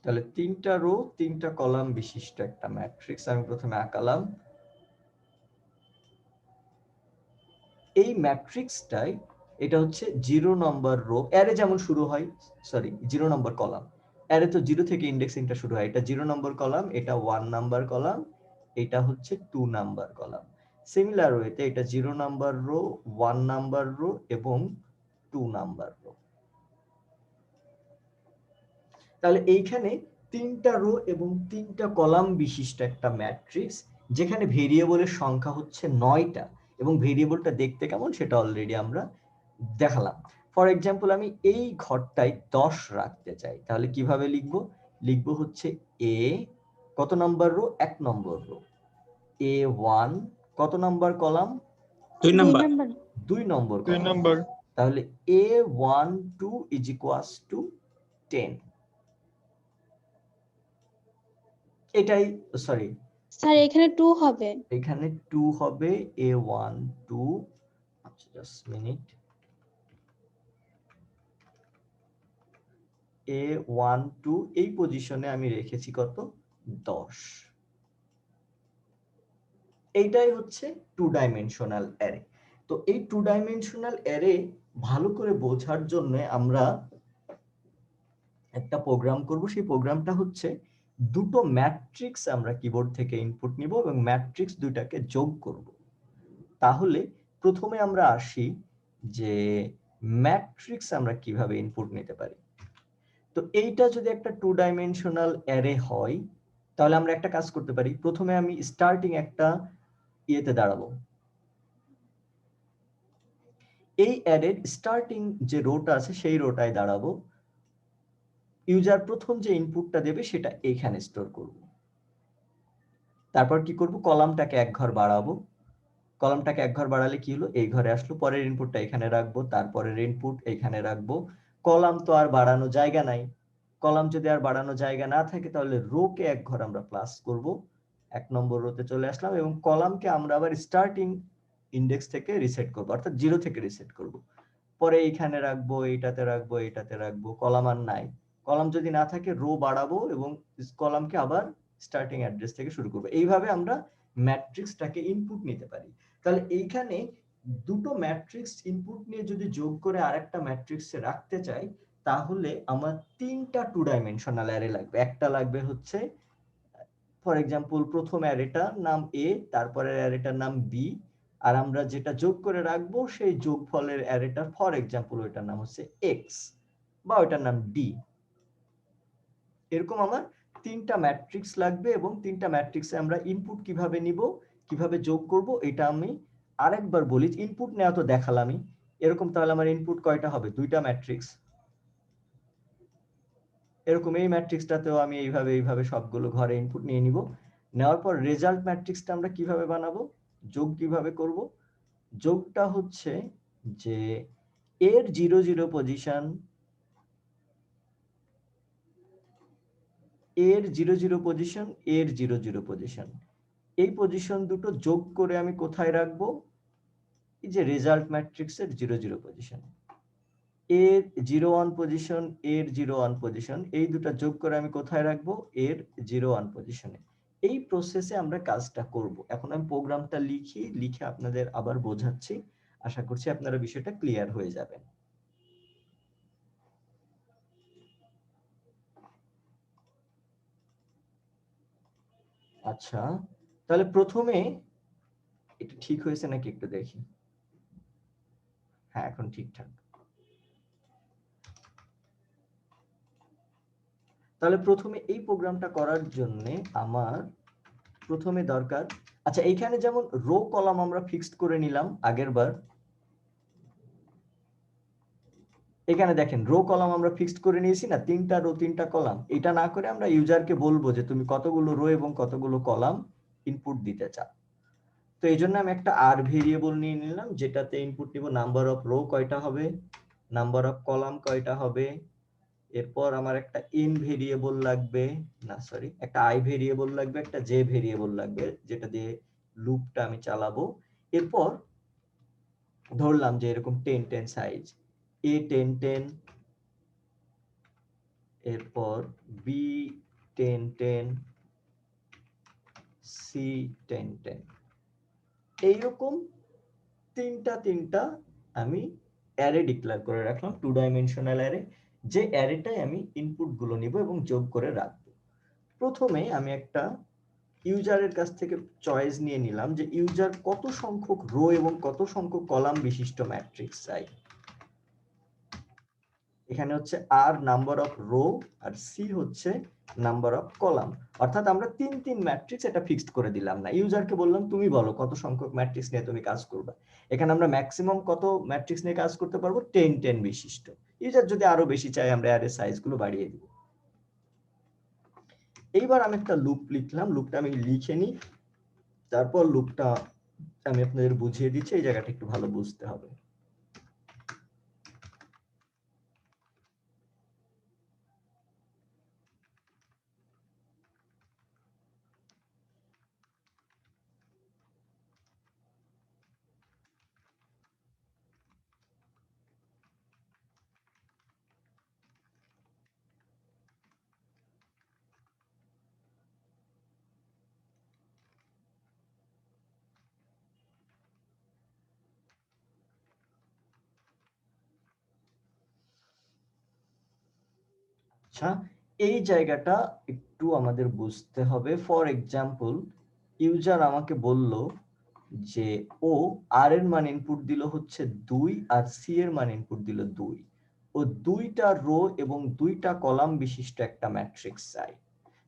তাহলে 3টা রো 3টা কলাম বিশিষ্ট একটা ম্যাট্রিক্স আমি প্রথমে আঁকালাম। এই ম্যাট্রিক্সটাই, এটা হচ্ছে 0 নম্বর রো। অ্যারে যেমন শুরু হয়, সরি 0 নম্বর কলাম, অ্যারে তো 0 থেকে ইন্ডেক্সিংটা শুরু হয়। এটা 0 নম্বর কলাম, এটা 1 নাম্বার কলাম, এটা হচ্ছে 2 নাম্বার কলাম। সিমিলার ওয়েতে এটা 0 নাম্বার রো, 1 নাম্বার রো এবং 2 নাম্বার রো। তাহলে এইখানে 3টা রো এবং 3টা কলাম বিশিষ্ট একটা ম্যাট্রিক্স, যেখানে ভেরিয়েবলের সংখ্যা হচ্ছে 9টা এবং ভেরিয়েবলটা দেখতে কেমন সেটা অলরেডি আমরা দেখালাম। ফর এক্সাম্পল আমি এই ঘরটায় 10 রাখতে চাই, তাহলে কিভাবে লিখব? লিখব হচ্ছে এ, কত নম্বর রো? 1 নম্বর রো, A1 কত নম্বর কলাম? 2 নাম্বার। 2 নম্বর কলাম। নম্বর তাহলে A12 = 10। এটাই, সরি স্যার এখানে 2 হবে। এখানে 2 হবে, A12। আচ্ছা জাস্ট মিনিট, A12 এই পজিশনে আমি রেখেছি কত? 10। এইটাই হচ্ছে 2 ডাইমেনশনাল অ্যারে। তো এই 2 ডাইমেনশনাল অ্যারে ভালো করে বোঝার জন্য আমরা একটা প্রোগ্রাম করব। সেই প্রোগ্রামটা হচ্ছে দুটো ম্যাট্রিক্স আমরা কিবোর্ড থেকে ইনপুট নিব এবং ম্যাট্রিক্স দুইটাকে যোগ করব। তাহলে প্রথমে আমরা আসি যে ম্যাট্রিক্স আমরা কিভাবে ইনপুট নিতে পারি। তো এইটা যদি একটা 2 ডাইমেনশনাল অ্যারে হয়, তাহলে আমরা একটা কাজ করতে পারি। প্রথমে আমি স্টার্টিং একটা ইয়েতে দাঁড়াবো, এই অ্যারের স্টার্টিং যে রোটা আছে সেই রোটায় দাঁড়াবো, ইউজার প্রথম যে ইনপুটটা দেবে সেটা এইখানে স্টোর করব। তারপর কি করব, কলামটাকে এক ঘর বাড়াবো, কলামটাকে এক ঘর বাড়ালে কি হলো, এই ঘরে আসলো, পরের ইনপুটটা এখানে রাখবো, তারপরের ইনপুট এখানে রাখবো। কলাম তো আর বাড়ানো জায়গা নাই, কলাম যদি আর বাড়ানো জায়গা না থাকে তাহলে রোকে এক ঘর আমরা প্লাস করব, 1 নম্বর রোতে চলে আসলাম, এবং কলামকে আমরা আবার স্টার্টিং ইন্ডেক্স থেকে রিসেট করব, অর্থাৎ 0 থেকে রিসেট করব। পরে এইখানে রাখবো, এইটাতে রাখবো, এইটাতে রাখবো, কলাম আর নাই। কলাম যদি না থাকে রো বাড়াবো এবং কলামকে আবার স্টার্টিং অ্যাড্রেস থেকে শুরু করবো। এইভাবে আমরা ম্যাট্রিক্সটাকে ইনপুট নিতে পারি। তাহলে এইখানে দুটো ম্যাট্রিক্স ইনপুট নিয়ে যদি যোগ করে আরেকটা ম্যাট্রিক্সে রাখতে চাই, তাহলে আমার 3টা 2 ডাইমেনশনাল অ্যারে লাগবে। একটা লাগবে হচ্ছে ফর এক্সাম্পল প্রথম অ্যারেটার নাম এ, তারপরের অ্যারেটার নাম বি, আর আমরা যেটা যোগ করে রাখবো সেই যোগফলের অ্যারেটার ফর এক্সাম্পল ওইটার নাম হচ্ছে এক্স বা ওইটার নাম ডি। এরকম আমার 3টা ম্যাট্রিক্স লাগবে, এবং 3টা ম্যাট্রিক্সে আমরা ইনপুট কিভাবে নিব, কিভাবে যোগ করব, এটা আমি আরেকবার বলি। ইনপুট নেওয়া তো দেখালামই, এরকম তাহলে আমার ইনপুট কয়টা হবে, 2টা ম্যাট্রিক্স। এরকম এই ম্যাট্রিক্সটাতেও আমি এইভাবে সবগুলো ঘরে ইনপুট নিয়ে নিব। নেওয়ার পর রেজাল্ট ম্যাট্রিক্সটা আমরা কিভাবে বানাবো, যোগ কিভাবে করব, যোগটা হচ্ছে যে এর 0 0 পজিশন, এর 0 0 পজিশন, এর 0 0 পজিশন, এই পজিশন দুটো যোগ করে আমি কোথায় রাখবো, এই যে রেজাল্ট ম্যাট্রিক্সের 0 0 পজিশন। এর 0 1 পজিশন, এর 0 1 পজিশন, এই দুটো যোগ করে আমি কোথায় রাখবো, এর 0 1 পজিশনে। এই প্রসেসে আমরা কাজটা করব। এখন আমি প্রোগ্রামটা লিখে আপনাদের আবার বোঝাচ্ছি, আশা করছি আপনারা বিষয়টা ক্লিয়ার হয়ে যাবেন। আচ্ছা, তাহলে প্রথমে এটা ঠিক হয়েছে নাকি একটু দেখি। হ্যাঁ, এখন ঠিকঠাক। তাহলে প্রথমে এই প্রোগ্রামটা করার জন্য আমার প্রথমে দরকার, আচ্ছা এইখানে যেমন রো কলাম আমরা ফিক্সড করে নিলাম আগের বার, এখানে দেখেন রো কলাম আমরা ফিক্সড করে নিয়েছি না, 3টা রো 3টা কলাম। এটা না করে আমরা ইউজারকে বলবো যে তুমি কতগুলো রো এবং কতগুলো কলাম ইনপুট দিতে চাও। তো এই জন্য আমি একটা আর ভেরিয়েবল নিয়ে নিলাম, যেটাতে ইনপুট নিব নাম্বার অফ রো কয়টা হবে, নাম্বার অফ কলাম কয়টা হবে, এরপর আমার একটা ইন ভেরিয়েবল লাগবে, না সরি একটা আই ভেরিয়েবল লাগবে, একটা জে ভেরিয়েবল লাগবে, যেটা দিয়ে লুপটা আমি চালাবো। এরপর ধরলাম যে এরকম 10 10 সাইজ, এ 10 10, এরপর বি 10 10, সি 10 10, এইরকম 3টা আমি অ্যারে ডিক্লেয়ার করে রাখলাম, 2 ডাইমেনশনাল অ্যারে, যে অ্যারেটাই আমি ইনপুট গুলো নিব এবং যোগ করে রাখবো। প্রথমে আমি একটা ইউজারের কাছ থেকে চয়েস নিয়ে নিলাম যে ইউজার কত সংখ্যক রো এবং কত সংখ্যক কলাম বিশিষ্ট ম্যাট্রিক্স চাই। এখানে হচ্ছে আর নাম্বার অফ রো আর সি হচ্ছে নাম্বার অফ কলাম, অর্থাৎ আমরা 3 ম্যাট্রিক্স এটা ফিক্সড করে দিলাম না। ইউজারকে বললাম তুমি বলো কত সংখ্যক ম্যাট্রিক্স নিয়ে তুমি কাজ করবে। এখানে আমরা ম্যাক্সিমাম কত ম্যাট্রিক্স নিয়ে কাজ করতে পারবো, 10 10 বিশিষ্ট। ইউজার যদি আরো বেশি চাই আমরা অ্যারে সাইজ গুলো বাড়িয়ে দিব। এইবার আমি একটা লুপ লিখলাম, লুপটা আমি লিখে নিই, তারপর লুপটা আমি আপনাদের বুঝিয়ে দিচ্ছি, এই জায়গাটা একটু ভালো বুঝতে হবে। আচ্ছা, এই জায়গাটা একটু আমাদের বুঝতে হবে। ফর এক্সাম্পল ইউজার আমাকে বলল যে ও আর এর মান ইনপুট দিল হচ্ছে 2 আর সি এর মান ইনপুট দিল 2, ও 2টা রো এবং 2টা কলাম বিশিষ্ট একটা ম্যাট্রিক্স চাই।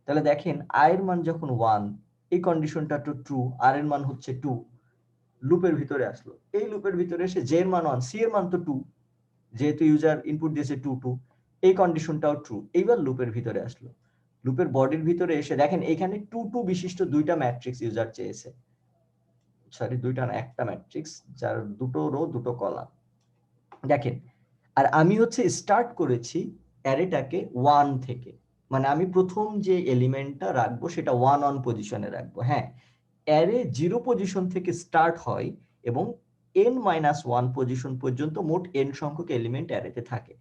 তাহলে দেখেন আই এর মান যখন 1, এই কন্ডিশনটা তো ট্রু, আর এর মান হচ্ছে 2, লুপের ভিতরে আসলো, এই লুপের ভিতরে এসে জে এর মান 1, সি এর মান তো 2, যেহেতু ইউজার ইনপুট দিয়েছে 2 2, এই কন্ডিশনটাও ট্রু। এইবার লুপের ভিতরে আসলো, লুপের বডির ভিতরে এসে দেখেন এখানে 2 2 বিশিষ্ট দুইটা ম্যাট্রিক্স ইউজার চেয়েছে, সরি দুইটা না, একটা ম্যাট্রিক্স যার দুটো রো দুটো কলাম। দেখেন, আর আমি হচ্ছে স্টার্ট করেছি অ্যারেটাকে 1 থেকে, মানে আমি প্রথম যে এলিমেন্টটা রাখবো সেটা 1 অন পজিশনে রাখবো। হ্যাঁ, অ্যারে 0 পজিশন থেকে স্টার্ট হয় এবং n-1 পজিশন পর্যন্ত মোট n সংখ্যক এলিমেন্ট অ্যারেতে থাকে।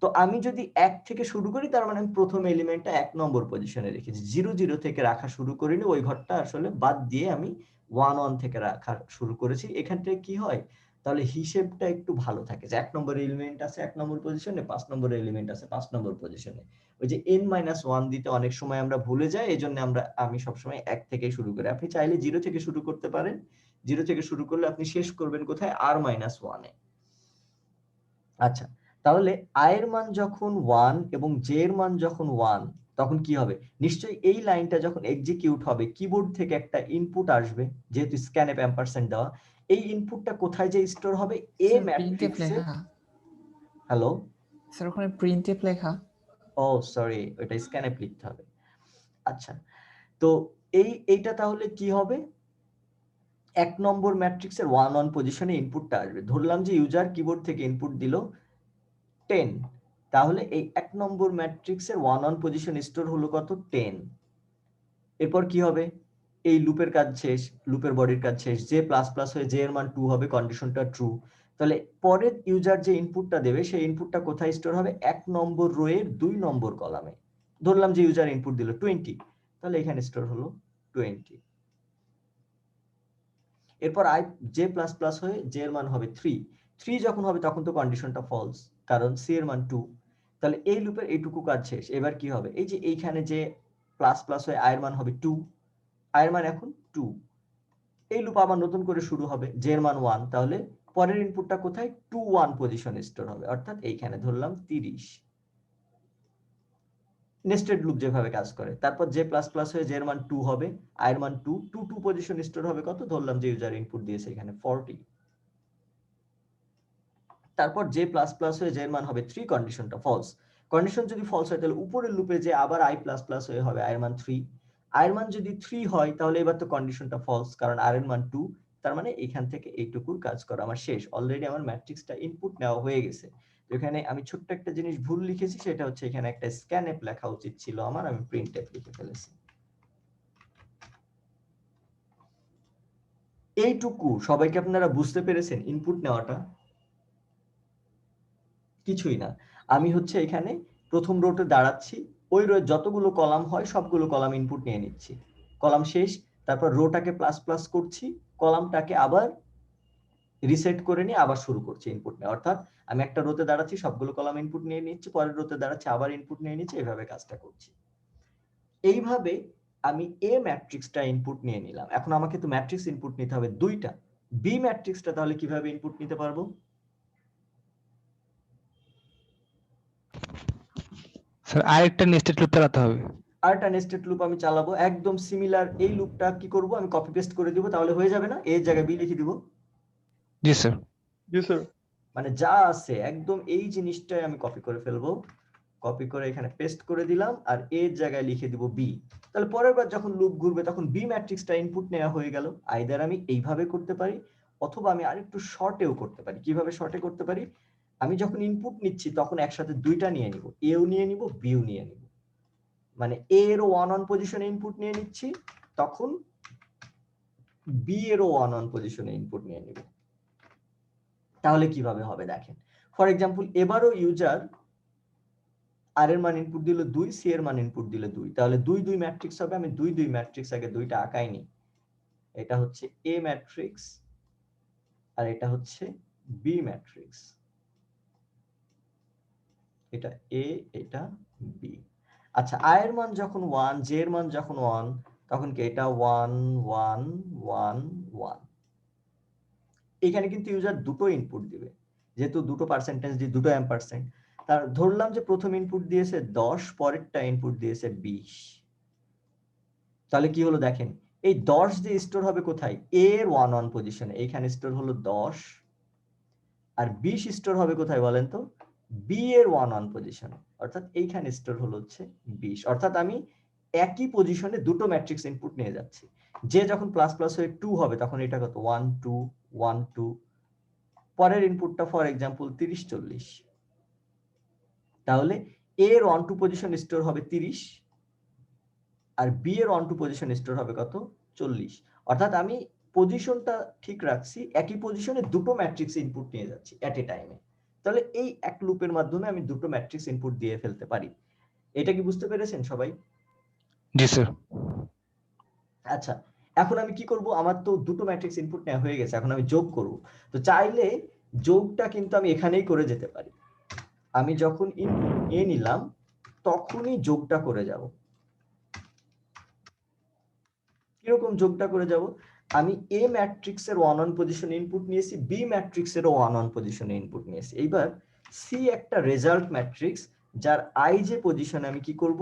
তো আমি যদি 1 থেকে শুরু করি তার মানে আমি প্রথম এলিমেন্টটা 1 নম্বর পজিশনে রেখেছি, 0 0 থেকে রাখা শুরু করিনি, ওই ঘরটা আসলে বাদ দিয়ে আমি 1 1 থেকে রাখা শুরু করেছি। এখান থেকে কি হয়, তাহলে হিসেবটা একটু ভালো থাকে যে 1 নম্বর এলিমেন্ট আছে 1 নম্বর পজিশনে, 5 নম্বর এলিমেন্ট আছে 5 নম্বর পজিশনে। ওই যে n-1 দিতে অনেক সময় আমরা ভুলে যাই, এজন্য আমি সবসময় 1 থেকে শুরু করি। আপনি চাইলে 0 থেকে শুরু করতে পারেন, 0 থেকে শুরু করলে আপনি শেষ করবেন কোথায়, r-1 এ। আচ্ছা, তাহলে i এর মান যখন 1 এবং j এর মান যখন 1, তখন কি হবে, নিশ্চয়ই এই লাইনটা যখন এক্সিকিউট হবে কিবোর্ড থেকে একটা ইনপুট আসবে, যেহেতু স্ক্যানএফ এম্পারস্যান্ড দেওয়া, এই ইনপুটটা কোথায় যে স্টোর হবে, এ স্যার প্রিন্টএফ ম্যাট্রিক্সে। লেখা, হ্যালো, স্যার ওখানে প্রিন্টএফ লেখা। ও সরি, ওটা স্ক্যানএফ লিখতে হবে। আচ্ছা, তো এইটা তাহলে কি হবে, 1 নম্বর ম্যাট্রিক্সের 1 1 পজিশনে ইনপুটটা আসবে। ধরলাম যে ইউজার কিবোর্ড থেকে ইনপুট দিল 10, তাহলে এই 1 নম্বর ম্যাট্রিক্সের 1 1 পজিশন স্টোর হলো কত, 10। এরপর কি হবে, এই লুপের কাজ শেষ, লুপের বডির কাজ শেষ, জে প্লাস প্লাস হয়ে জে এর মান 2 হবে, কন্ডিশনটা ট্রু। তাহলে পরের ইউজার যে ইনপুটটা দেবে সেই ইনপুটটা কোথায় স্টোর হবে, 1 নম্বর রো এর 2 নম্বর কলামে। ধরলাম যে ইউজার ইনপুট দিল 20, তাহলে এখানে স্টোর হলো 20। এরপর আই জে প্লাস প্লাস হয়ে জে এর মান হবে 3, 3 যখন হবে তখন তো কন্ডিশনটা ফলস, কারণ সি এর মান 2। তাহলে এই লুপের এইটুকু কাজ শেষ। এবার কি হবে, এই যে এইখানে যে প্লাস প্লাস হয়ে আই এর মান হবে 2, আই এর মান এখন 2, এই লুপ আবার নতুন করে শুরু হবে, জে এর মান 1, তাহলে পরের ইনপুটটা কোথায়, 2 1 পজিশনে স্টোর হবে, অর্থাৎ এইখানে ধরলাম 30। নেস্টেড লুপ যেভাবে কাজ করে, তারপর জে প্লাস প্লাস হয়ে জে এর মান 2 হবে, আই এর মান 2, 2 2 পজিশন স্টোর হবে কত, ধরলাম যে ইউজার ইনপুট দিয়েছে এখানে 40। তারপর জে প্লাস প্লাস হয়ে জে এর মান হবে 3, কন্ডিশনটা ফলস। কন্ডিশন যদি ফলস হয় তাহলে উপরের লুপে যে আবার আই প্লাস প্লাস হয়ে হবে আই এর মান 3, আই এর মান যদি 3 হয় তাহলে এবার তো কন্ডিশনটা ফলস, কারণ আর এর মান 2, তার মানে এখান থেকে এইটুকুর কাজ করা আমার শেষ। অলরেডি আমার ম্যাট্রিক্সটা ইনপুট নেওয়া হয়ে গেছে। তো এখানে আমি ছোট্ট একটা জিনিস ভুল লিখেছি, সেটা হচ্ছে এখানে একটা স্ক্যানএফ লেখা উচিত ছিল আমার, আমি প্রিন্টএফ লিখে ফেলেছি। এইটুকু সবাইকে আপনারা বুঝতে পেরেছেন, ইনপুট নেওয়াটা কিছুই না। আমি হচ্ছে এখানে প্রথম রোতে দাঁড়াচ্ছি, ওই রো যতগুলো কলাম হয় সবগুলো কলাম ইনপুট নিয়ে নিচ্ছি, কলাম শেষ, তারপর রোটাকে প্লাস প্লাস করছি, কলামটাকে আবার রিসেট করে নিয়ে আবার শুরু করছি ইনপুট নেওয়া। অর্থাৎ আমি একটা রোতে দাঁড়াচ্ছি, সবগুলো কলাম ইনপুট নিয়ে নিচ্ছি, পরের রোতে দাঁড়াচ্ছি, আবার ইনপুট নিয়ে নিচ্ছি, এইভাবে কাজটা করছি। এইভাবে আমি এ ম্যাট্রিক্সটা ইনপুট নিয়ে নিলাম। এখন আমাকে তো ম্যাট্রিক্স ইনপুট নিতে হবে দুইটা। বি ম্যাট্রিক্সটা তাহলে কিভাবে ইনপুট নিতে পারবো, স্যার আরেকটা নেস্টেড লুপ চালাতে হবে। আরেকটা নেস্টেড লুপ আমি চালাবো, একদম সিমিলার। এই লুপটা কি করব, আমি কপি পেস্ট করে দিব, তাহলে হয়ে যাবে না, এর জায়গায় বি লিখে দিব। জি স্যার। জি স্যার। মানে যা আছে একদম এই জিনিসটাই আমি কপি করে ফেলবো, কপি করে এখানে পেস্ট করে দিলাম, আর এর জায়গায় লিখে দিব বি। তাহলে পরের বার যখন লুপ ঘুরবে তখন বি ম্যাট্রিক্সটা ইনপুট নেওয়া হয়ে গেল। আইদার আমি এইভাবে করতে পারি, অথবা আমি আরেকটু শর্টেও করতে পারি। কিভাবে শর্টে করতে পারি, আমি যখন ইনপুট নিচ্ছি তখন একসাথে দুইটা নিয়ে নিব, এও নিয়ে নিব বিও নিয়ে নিব। মানে এ এর 1 1 পজিশনে ইনপুট নিয়ে নিচ্ছি, তখন বি এর 1 1 পজিশনে ইনপুট নিয়ে নিব। তাহলে কিভাবে হবে দেখেন, ফর এক্সাম্পল এবারও ইউজার আর এর মান ইনপুট দিল 2, সি এর মান ইনপুট দিল 2, তাহলে 2 2 ম্যাট্রিক্স হবে। আমি 2 2 ম্যাট্রিক্স আগে দুইটা আঁকাই নি, এটা হচ্ছে এ ম্যাট্রিক্স আর এটা হচ্ছে বি ম্যাট্রিক্স, এটা এ এটা বি। আচ্ছা, আই এর মান যখন 1, জে এর মান যখন 1, তখন কি এটা 1 1 1 1। এখানে কিন্তু ইউজার দুটো ইনপুট দিবে, যেহেতু দুটো পার্সেন্টেজ দিয়ে দুটো এম্পারসেন্ট। তার ধরলাম যে প্রথম ইনপুট দিয়েছে 10, পরেরটা ইনপুট দিয়েছে 20। তাহলে কি হলো দেখেন, এই 10 যে স্টোর হবে কোথায়, এ এর 1 1 পজিশনে, এইখানে স্টোর হলো 10, আর 20 স্টোর হবে কোথায় বলেন তো, বি এর 1 1 পজিশনে, অর্থাৎ এইখানে স্টোর হলো হচ্ছে 20। অর্থাৎ আমি একই পজিশনে দুটো ম্যাট্রিক্স ইনপুট নিয়ে যাচ্ছি। যে যখন প্লাস প্লাস হয়ে 2 হবে তখন এটা কত, 1 2 1 2, পরের ইনপুটটা ফর এক্সাম্পল 30 40। তাহলে এ এর 1 2 পজিশন স্টোর হবে 30, আর বি এর 1 2 পজিশন স্টোর হবে কত, 40। অর্থাৎ আমি পজিশনটা ঠিক রাখছি, একই পজিশনে দুটো ম্যাট্রিক্স ইনপুট নিয়ে যাচ্ছি এট এ টাইমে। তাহলে এই এক লুপের মাধ্যমে আমি দুটো ম্যাট্রিক্স ইনপুট দিয়ে ফেলতে পারি। এটা কি বুঝতে পেরেছেন সবাই? জি স্যার। আচ্ছা, এখন আমি কি করব, আমার তো দুটো ম্যাট্রিক্স ইনপুট নেওয়া হয়ে গেছে, এখন আমি যোগ করব। তো চাইলে যোগটা কিন্তু আমি এখানেই করে যেতে পারি। আমি যখন ইনপুট নিয়ে নিলাম তখনই যোগটা করে যাব। কিরকম যোগটা করে যাব, আমি এ ম্যাট্রিক্সের 1 1 পজিশন ইনপুট নিয়েছি, বি ম্যাট্রিক্সেরও 1 1 পজিশনে ইনপুট নিয়েছি। এইবার সি একটা রেজাল্ট ম্যাট্রিক্স, যার আই জে পজিশনে আমি কি করব,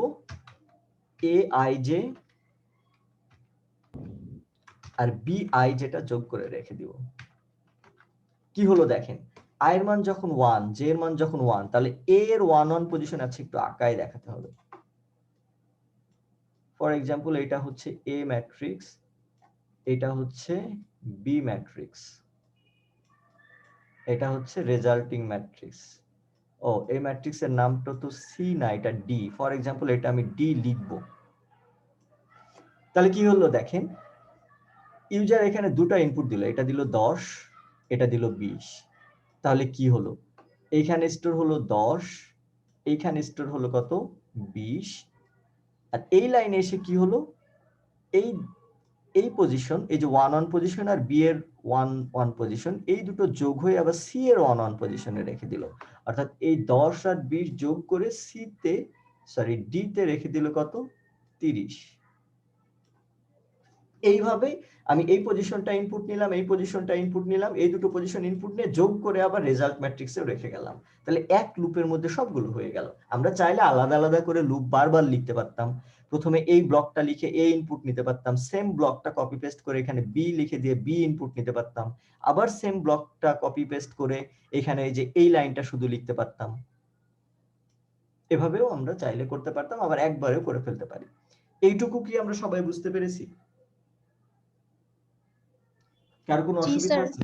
এ আই জে আর বি আই যেটা যোগ করে রেখে দিব। কি হলো দেখেন, আই এর মান যখন 1, জে এর মান যখন 1, তাহলে এ এর 1 1 পজিশন আছে, একটু আঁকায় দেখাতে হবে। ফর এক্সাম্পল এটা হচ্ছে এ ম্যাট্রিক্স, এটা হচ্ছে বি ম্যাট্রিক্স, এটা হচ্ছে রেজাল্টিং ম্যাট্রিক্স। ও, এই ম্যাট্রিক্সের নামটা তো সি না, এটা ডি। ফর এক্সাম্পল এটা আমি ডি লিখব। তাহলে কি হলো দেখেন, ইউজার এখানে দুটো ইনপুট দিল, এটা দিল 10, এটা দিল 20। তাহলে কি হলো, এইখানে স্টোর হলো 10, এইখানে স্টোর হলো কত, 20। আর এই লাইনে এসে কি হলো, এই এই পজিশন, এই যে 1 1 পজিশন আর বি এর 1 1 পজিশন, এই দুটো যোগ হয়ে আবার সি এর 1 1 পজিশনে রেখে দিল। অর্থাৎ এই 10 আর 20 যোগ করে ডি তে রেখে দিল কত, 30। এইভাবে আমি এই পজিশনটা ইনপুট নিলাম, এই পজিশনটা ইনপুট নিলাম, এই দুটো পজিশন ইনপুট নিয়ে যোগ করে আবার রেজাল্ট ম্যাট্রিক্সেও রেখে গেলাম। তাহলে এক লুপের মধ্যে সবগুলো হয়ে গেল। আমরা চাইলে আলাদা আলাদা করে লুপ বারবার লিখতে পারতাম। প্রথমে এই ব্লকটা লিখে এ ইনপুট নিতে পারতাম, সেম ব্লকটা কপি পেস্ট করে এখানে বি লিখে দিয়ে বি ইনপুট নিতে পারতাম, আবার সেম ব্লকটা কপি পেস্ট করে এখানে এই যে এই লাইনটা শুধু লিখতে পারতাম। এভাবেও আমরা চাইলে করতে পারতাম, আবার একবারেও করে ফেলতে পারি। এইটুকু কি আমরা সবাই বুঝতে পেরেছি? কার কোনো জি অসুবিধা স্যার। আছে?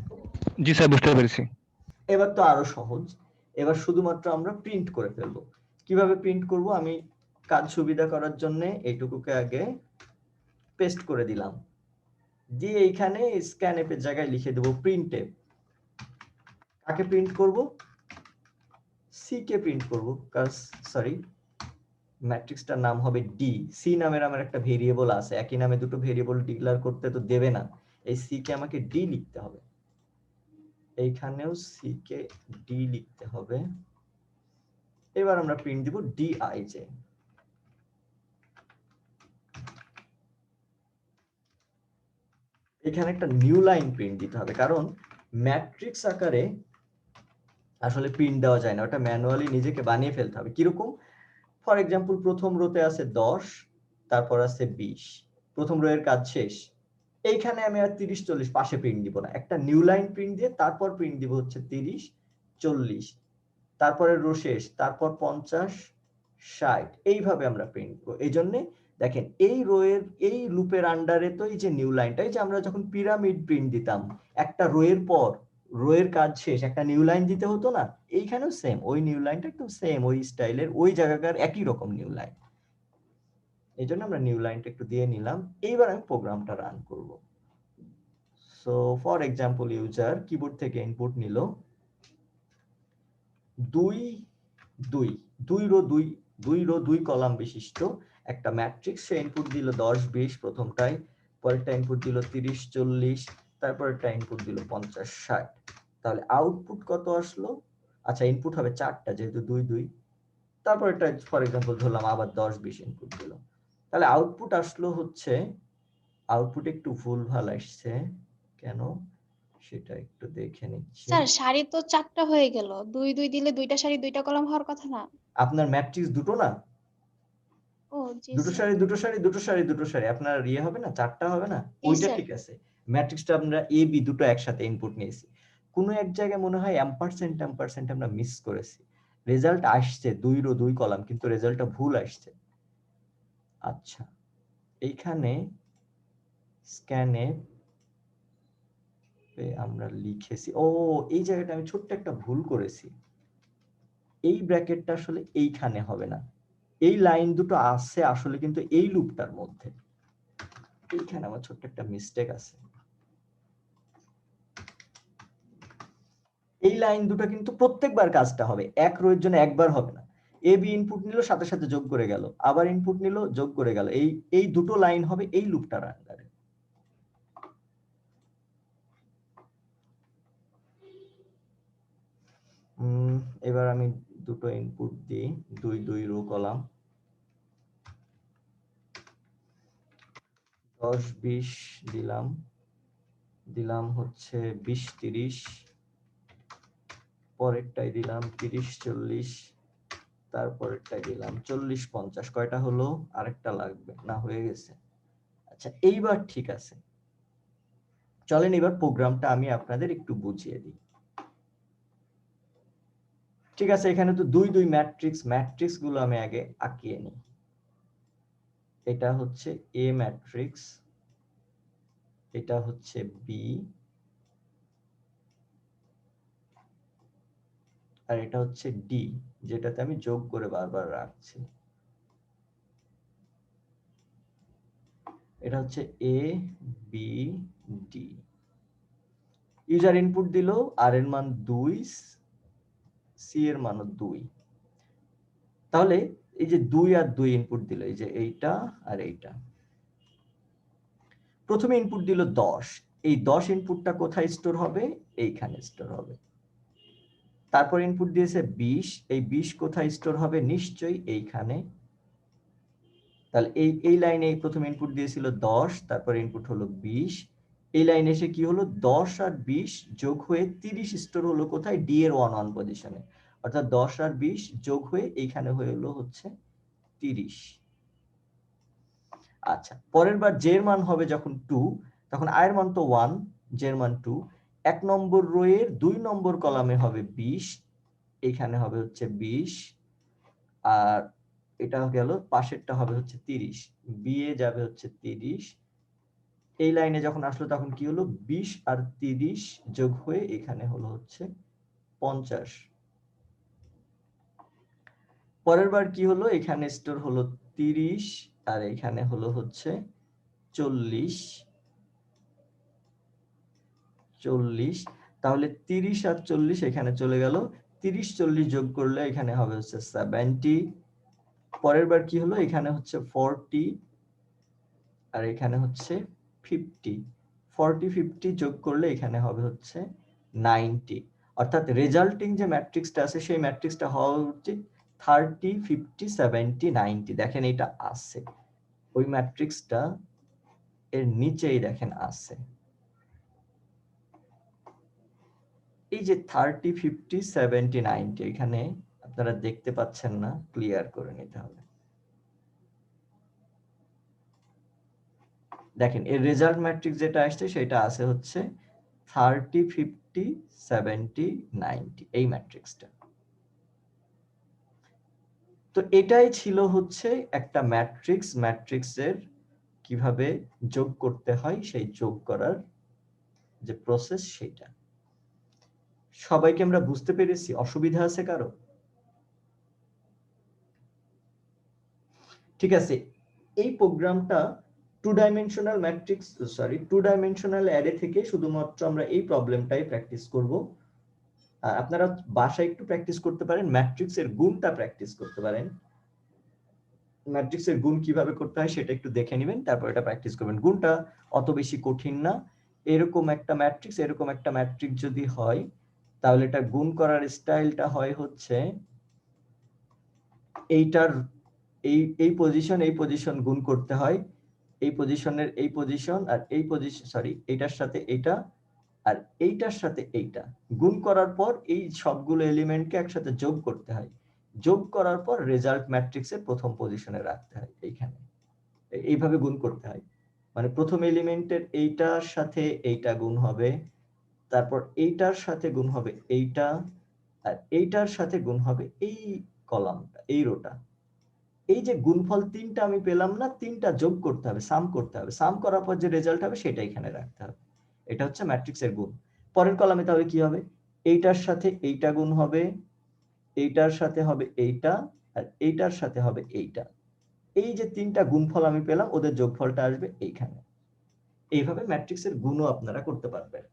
জি স্যার, বুঝতে পেরেছি। এবার তো আরো সহজ, এবার শুধুমাত্র আমরা প্রিন্ট করে ফেলবো। কিভাবে প্রিন্ট করব, আমি কাজ সুবিধা করার জন্য এইটুকুকে আগে পেস্ট করে দিলাম, দিয়ে এইখানে স্ক্যান অ্যাপের জায়গায় লিখে দেব প্রিন্ট অ্যাপ। কাকে প্রিন্ট করব, সি কে প্রিন্ট করব, কাজ সরি ম্যাট্রিক্সটার নাম হবে ডি। সি নামের আমার একটা ভেরিয়েবল আছে, একই নামে দুটো ভেরিয়েবল ডিক্লেয়ার করতে তো দেবে না, এই সি কে আমাকে ডি লিখতে হবে, এইখানেও সি কে ডি লিখতে হবে। এবার আমরা প্রিন্ট দিব dij। এখানে একটা নিউ লাইন প্রিন্ট দিতে হবে, কারণ ম্যাট্রিক্স আকারে আসলে প্রিন্ট দেওয়া যায় না, ওটা ম্যানুয়ালি নিজেকে বানিয়ে ফেলতে হবে। কিরকম, ফর এক্সাম্পল প্রথম রোতে আছে 10, তারপর আছে 20, প্রথম রো এর কাজ শেষ। এইখানে আমি আর 30 40 পাশে প্রিন্ট দিব না, একটা নিউ লাইন প্রিন্ট দিয়ে তারপর প্রিন্ট দিব হচ্ছে 30 40, তারপরে রো শেষ, তারপর 50 60, এইভাবে আমরা প্রিন্ট করব। এই জন্য দেখেন এই রো এর এই লুপের আন্ডারে তো এই যে নিউ লাইনটা, এই যে আমরা যখন পিরামিড প্রিন্ট দিতাম একটা রো এর পর রো এর কাজ শেষ একটা নিউ লাইন দিতে হতো না, এইখানেও সেম ওই নিউ লাইনটা একদম সেম ওই স্টাইলের ওই জায়গাকার একই রকম নিউ লাইন। এই জন্য আমরা নিউ লাইনটা একটু দিয়ে নিলাম। এইবার আমি প্রোগ্রামটা রান করব। So for example user keyboard থেকে ইনপুট নিল 2 রো 2 কলাম বিশিষ্ট একটা ম্যাট্রিক্স, সে ইনপুট দিল 10 20 প্রথমটায়, পরেরটা ইনপুট দিল 30 40, তারপরেরটা ইনপুট দিল 50 60। তাহলে আউটপুট কত আসলো, আচ্ছা ইনপুট হবে 4টা যেহেতু 2 2, তারপরেরটা ফর এক্সাম্পল ধরলাম আবার 10 20 ইনপুট দিল। তাহলে আউটপুট আসলো হচ্ছে, আউটপুট একটু ভুলভাল আসছে কেন সেটা একটু দেখে নিচ্ছি। স্যার সারি তো 4টা হয়ে গেল, 2 2 দিলে 2টা সারি 2টা কলাম হওয়ার কথা না? আপনার ম্যাট্রিক্স দুটো না, ও জি দুটো স্যার। সারি দুটো সারি দুটো সারি দুটো সারি আপনার ইয়ে হবে না, চারটা হবে না, ওইটা স্যার। ঠিক আছে। ম্যাট্রিক্সটা আমরা এ বি দুটো একসাথে ইনপুট নিয়েছি, কোনো এক জায়গায় মনে হয় এম্পারসেন্ট আমরা মিস করেছি, রেজাল্ট আসছে 2 রো 2 কলাম কিন্তু রেজাল্টটা ভুল আসছে। আচ্ছা এইখানে স্ক্যানে আমরা লিখেছি, ও এই জায়গাটা আমি ছোট্ট একটা ভুল করেছি, এই ব্র্যাকেটটা আসলে এইখানে হবে না, এই লাইন দুটো আছে আসলে কিন্তু এই লুপটার মধ্যে, এইখানে আমার ছোট্ট একটা মিস্টেক আছে। এই লাইন দুটো কিন্তু প্রত্যেকবার কাজটা হবে, এক রো এর জন্য একবার হবে না। এ বি ইনপুট নিল সাথে সাথে যোগ করে গেল, আবার ইনপুট নিল যোগ করে গেল, এই দুটো লাইন হবে এই লুপটার আন্ডারে। এবার আমি দুটো ইনপুট দিই, 2 2 রো কলাম, 10 20 দিলাম হচ্ছে 20 30, পরেরটাই দিলাম 30 40, তারপরেরটাই দিলাম 40 50, কয়টা হলো, আরেকটা লাগবে না, হয়ে গেছে। আচ্ছা এইবার ঠিক আছে, চলেন এবার প্রোগ্রামটা আমি আপনাদের একটু বুঝিয়ে দিই। ঠিক আছে, এখানে তো 2 2 ম্যাট্রিক্স গুলো আমি আগে আঁকিয়ে নিই। এটা হচ্ছে এ ম্যাট্রিক্স, এটা হচ্ছে বি, আর এটা হচ্ছে ডি, যেটাতে আমি যোগ করে বারবার রাখছি। এটা হচ্ছে A B D. User input দিল আর এর মান 2, সি এর মানও 2। তাহলে এই যে 2 আর 2 ইনপুট দিল, এই যে এইটা আর এইটা। প্রথমে ইনপুট দিল 10, এই 10 ইনপুটটা কোথায় স্টোর হবে, এইখানে স্টোর হবে। তারপর ইনপুট দিয়েছে 20, এই 20 কোথায় স্টোর হবে, নিশ্চয়ই এইখানে। তাহলে এই লাইনে প্রথম ইনপুট দিয়েছিল 10, তারপর ইনপুট হলো 20, এই লাইনে এসে কি হলো, 10 আর 20 যোগ হয়ে 30 স্টোর হলো কোথায়, ডি এর 1 1 পজিশনে, অর্থাৎ 10 আর 20 যোগ হয়ে এইখানে হলো হচ্ছে 30। আচ্ছা পরের বার জে এর মান হবে যখন 2, তখন আই এর মান তো 1, জে এর মান 2, 1 নম্বর রো এর 2 নম্বর কলামে হবে 20, এখানে হবে হচ্ছে 20, আর এটা গেল পাশেরটা হবে হচ্ছে 30, বি এ যাবে হচ্ছে 30, এই লাইনে যখন আসলো তখন কি হলো, 20 আর 30 যোগ হয়ে এখানে হলো হচ্ছে 50। পরের বার কি হলো, এখানে স্টোর হলো 30 আর এখানে হলো হচ্ছে 40, তাহলে 30 আর 40 এখানে চলে গেল, 30 40 যোগ করলে এখানে হবে হচ্ছে 70। পরের বার কি হলো, এখানে হচ্ছে 40 আর এখানে হচ্ছে 50, 40 50 যোগ করলে এখানে হবে হচ্ছে 90, অর্থাৎ রেজাল্টিং যে ম্যাট্রিক্সটা আছে সেই ম্যাট্রিক্সটা হওয়া উচিত 30 50 70 90। দেখেন এটা আছে, ওই ম্যাট্রিক্সটা এর নিচেই দেখেন আছে, এই যে 30 50 70 90 এখানে আপনারা দেখতে পাচ্ছেন না, ক্লিয়ার করে নিতে হবে। দেখেন এর রেজাল্ট ম্যাট্রিক্স যেটা আসছে সেটা আছে হচ্ছে 30 50 70 90, এই ম্যাট্রিক্সটা। তো এটাই ছিল হচ্ছে একটা ম্যাট্রিক্সের কিভাবে যোগ করতে হয়, সেই যোগ করার যে প্রসেস সেটা। সবাইকে আমরা বুঝতে পেরেছি, অসুবিধা আছে কারো? ঠিক আছে, এই প্রোগ্রামটা টু ডাইমেনশনাল অ্যারে থেকে শুধুমাত্র আমরা এই প্রবলেমটাই প্র্যাকটিস করব। আপনারা বাসায় একটু প্র্যাকটিস করতে পারেন, ম্যাট্রিক্সের গুণটা প্র্যাকটিস করতে পারেন, ম্যাট্রিক্সের গুণ কিভাবে করতে হয় সেটা একটু দেখে নেবেন, তারপর এটা প্র্যাকটিস করবেন। গুণটা অত বেশি কঠিন না, এরকম একটা ম্যাট্রিক্স যদি হয় তাহলে এটা গুণ করার স্টাইলটা হয় হচ্ছে এইটার এই পজিশন গুণ করতে হয়, এই পজিশনের এই পজিশন আর এই পজিশন, সরি এইটার সাথে এইটা আর এইটার সাথে এইটা গুণ করার পর এই সবগুলো এলিমেন্টকে একসাথে যোগ করতে হয়। যোগ করার পর রেজাল্ট ম্যাট্রিক্সের প্রথম পজিশনে রাখতে হয় এইখানে। এইভাবে গুণ করতে হয়, মানে প্রথম এলিমেন্টের এইটার সাথে এইটা গুণ হবে, তারপর এইটার সাথে গুণ হবে এইটা, আর এইটার সাথে গুণ হবে এই কলামটা, এই রোটা। এই যে গুণফল তিনটা আমি পেলাম না, তিনটা যোগ করতে হবে, সাম করতে হবে, সাম করার পর যে রেজাল্ট হবে সেটা এখানে রাখতে হবে। এটা হচ্ছে ম্যাট্রিক্সের গুণ। পরের কলামে তাহলে কি হবে, এইটার সাথে এইটা গুণ হবে, এইটার সাথে হবে এইটা, আর এইটার সাথে হবে এইটা। এই যে তিনটা গুণফল আমি পেলাম, ওদের যোগফলটা আসবে এইখানে। এইভাবে ম্যাট্রিক্সের গুণও আপনারা করতে পারবেন।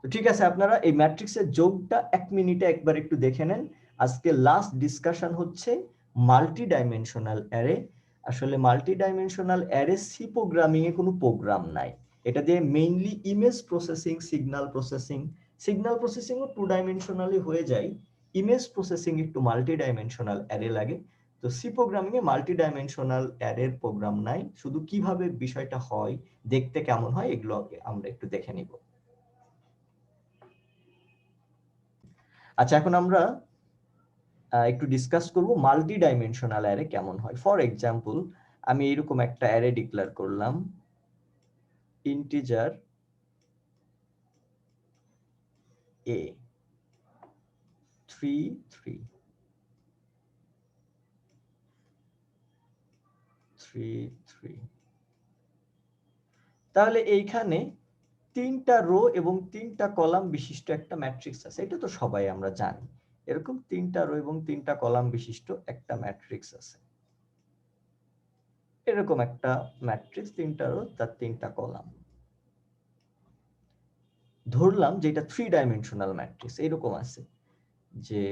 ঠিক আছে, আপনারা এই ম্যাট্রিক্সের যোগটা 1 মিনিটে একবার একটু দেখে নেন। আজকে লাস্ট ডিসকাশন হচ্ছে মাল্টি ডাইমেনশনাল অ্যারে। আসলে multi dimensional array C programming এ কোনো প্রোগ্রাম নাই। এটা দিয়ে mainly image processing, signal processing ও 2 ডাইমেনশনালি হয়ে যায়, ইমেজ প্রসেসিং একটু মাল্টি ডাইমেনশনাল অ্যারে লাগে। তো সি প্রোগ্রামিং এ মাল্টি ডাইমেনশনাল অ্যারের প্রোগ্রাম নাই, শুধু কিভাবে বিষয়টা হয়, দেখতে কেমন হয়, এগুলো আমরা একটু দেখে নিব। আচ্ছা, এখন আমরা একটু ডিসকাস করব মাল্টি ডাইমেনশনাল অ্যারে কেমন হয়। ফর এক্সাম্পল, আমি এরকম একটা অ্যারে ডিক্লেয়ার করলাম, ইন্টিজার a 3 3 3 3। তাহলে এইখানে 3টা রো এবং 3টা কলাম বিশিষ্ট একটা ম্যাট্রিক্স আছে, এটা তো সবাই আমরা জানি। এরকম 3টা রো এবং 3টা কলাম বিশিষ্ট একটা ম্যাট্রিক্স আছে, এরকম একটা ম্যাট্রিক্স, 3টা রো তার 3টা কলাম। ধরলাম যে এটা 3 ডাইমেনশনাল ম্যাট্রিক্স, এরকম আছে যে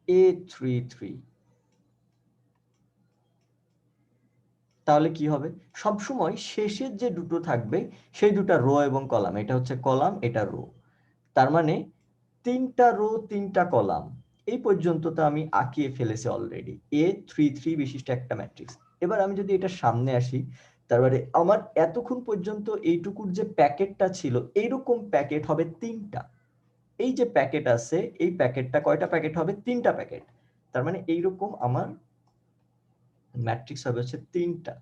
A3 3। তাহলে কি হবে, সব সময় শেষের যে দুটো থাকবে সেই দুটো রো এবং কলাম, এটা হচ্ছে কলাম, এটা রো। তার মানে 3টা রো 3টা কলাম এই পর্যন্ত তো আমি আঁকিয়ে ফেলেছি অলরেডি, A3 3 বিশিষ্ট একটা ম্যাট্রিক্স। এবার আমি যদি এটা সামনে আসি, তারপরে আমার এতক্ষণ পর্যন্ত এইটুকুর যে প্যাকেটটা ছিল, এইরকম প্যাকেট হবে 3টা। এই যে প্যাকেট আছে, এই প্যাকেটটা কয়টা প্যাকেট হবে, 3টা প্যাকেট। তার মানে এইরকম আমার ম্যাট্রিক্স হবে হচ্ছে 3টা।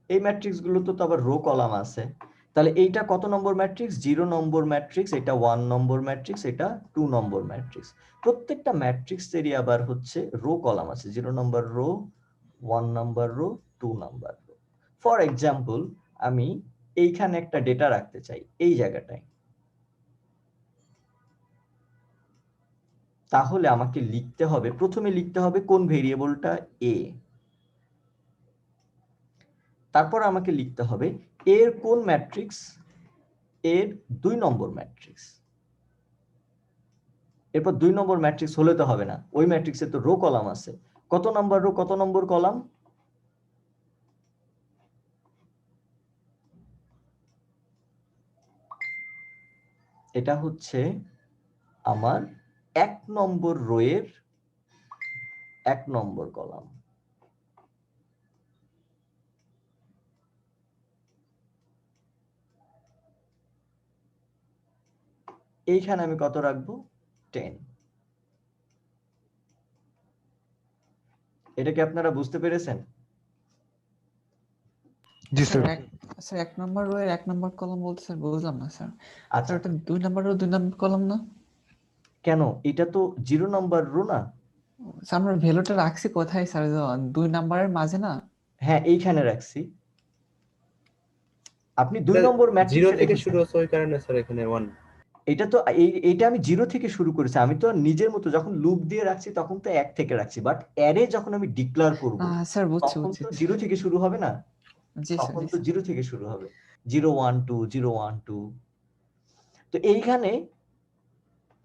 এই ম্যাট্রিক্স গুলো তো আবার রো কলাম আছে। তাহলে এইটা কত নম্বর ম্যাট্রিক্স, 0 নম্বর ম্যাট্রিক্স, এটা 1 নম্বর ম্যাট্রিক্স, এটা 2 নম্বর ম্যাট্রিক্স। প্রত্যেকটা ম্যাট্রিক্স এরই আবার হচ্ছে রো কলাম আছে, 0 number row, 1 number row, 2 number row. For example, আমি এইখানে একটা ডেটা রাখতে চাই এই জায়গাটায়, তাহলে আমাকে লিখতে হবে, প্রথমে লিখতে হবে কোন ভেরিয়েবলটা a, তারপর আমাকে লিখতে হবে এর কোন ম্যাট্রিক্স, এর 2 নম্বর ম্যাট্রিক্স। এরপর 2 নম্বর ম্যাট্রিক্স হলে তো হবে না, ওই ম্যাট্রিক্সে তো রো কলাম আছে, কত নম্বর রো কত নম্বর কলাম, এটা হচ্ছে আমার 1 নম্বর রো এর 1 নম্বর কলাম। এইখানে আমি কত রাখবো, 10। এটা কি আপনারা বুঝতে পেরেছেন? জি স্যার। স্যার 1 নম্বর রো এর 1 নম্বর কলাম বলতে স্যার বুঝলাম না স্যার। আচ্ছা, স্যার ওটা 2 নম্বর রো 2 নম্বর কলাম না? কেন, এটা তো 0 নম্বর রো না? স্যার আমরা ভ্যালুটা রাখছি কোথায় স্যার, 2 নাম্বারের মাঝে না? হ্যাঁ, এইখানে রাখছি। আপনি 2 নম্বর জিরো ম্যাট্রিক্সে থেকে রেখেছেন। শুরু হচ্ছে ওই কারণে স্যার এখানে 1। এটা তো এইটা আমি 0 থেকে শুরু করেছি, আমি তো নিজের মতো যখন লুপ দিয়ে রাখছি তখন তো 1 থেকে রাখছি, বাট অ্যারে যখন আমি ডিক্লেয়ার করব স্যার বুঝছি তখন বুঝছি তো 0 থেকে শুরু হবে না, জি স্যার তখন জি তো স্যার। 0 থেকে শুরু হবে, 0 1 2 0 1 2। তো এইখানে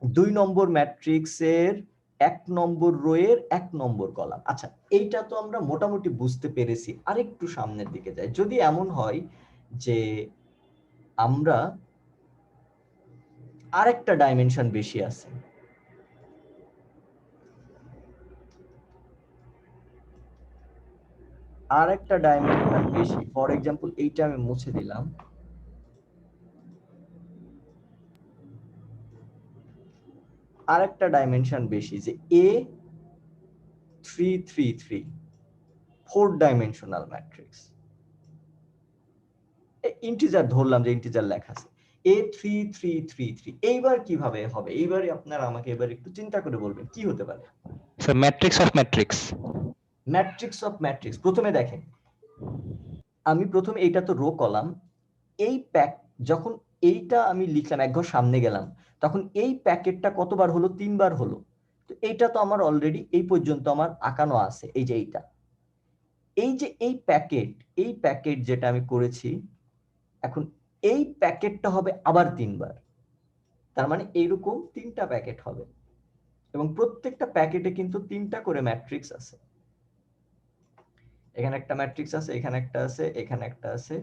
2 নম্বর ম্যাট্রিক্সের 1 নম্বর রো এর 1 নম্বর কলাম। আচ্ছা, এইটা তো আমরা মোটামুটি বুঝতে পেরেছি। আরেকটু সামনের দিকে যাই, যদি এমন হয় যে আমরা আরেকটা ডাইমেনশন বেশি আছে, আর একটা ডাইমেনশন বেশি, ফর এক্সাম্পল এইটা আমি মুছে দিলাম, আর একটা ডাইমেনশন বেশি যে A333 4 ডাইমেনশনাল ম্যাট্রিক্স, ইন্টিজার ধরলাম যে ইন্টিজার লেখা আছে A3333, এইবার কিভাবে হবে? এইবারে আপনারা আমাকে এবার একটু চিন্তা করে বলবেন কি হতে পারে। Sir matrix of matrix. Matrix of matrix, প্রথমে দেখেন আমি প্রথমে এইটা তো রো কলাম, এই প্যাক যখন এইটা আমি লিখলাম এক ঘর সামনে গেলাম, তখন এই প্যাকেটটা কতবার হলো? 3 বার হলো। তো এইটা তো আমার অলরেডি এই পর্যন্ত আমার আঁকানো আছে, এই যে এইটা, এই যে এই প্যাকেট যেটা আমি করেছি, এখন এই প্যাকেটটা হবে আবার 3 বার, তার মানে এইরকম 3টা প্যাকেট হবে, এবং প্রত্যেকটা প্যাকেটে কিন্তু 3টা করে ম্যাট্রিক্স আছে। এখানে একটা ম্যাট্রিক্স আছে, এখানে একটা আছে, এখানে একটা আছে,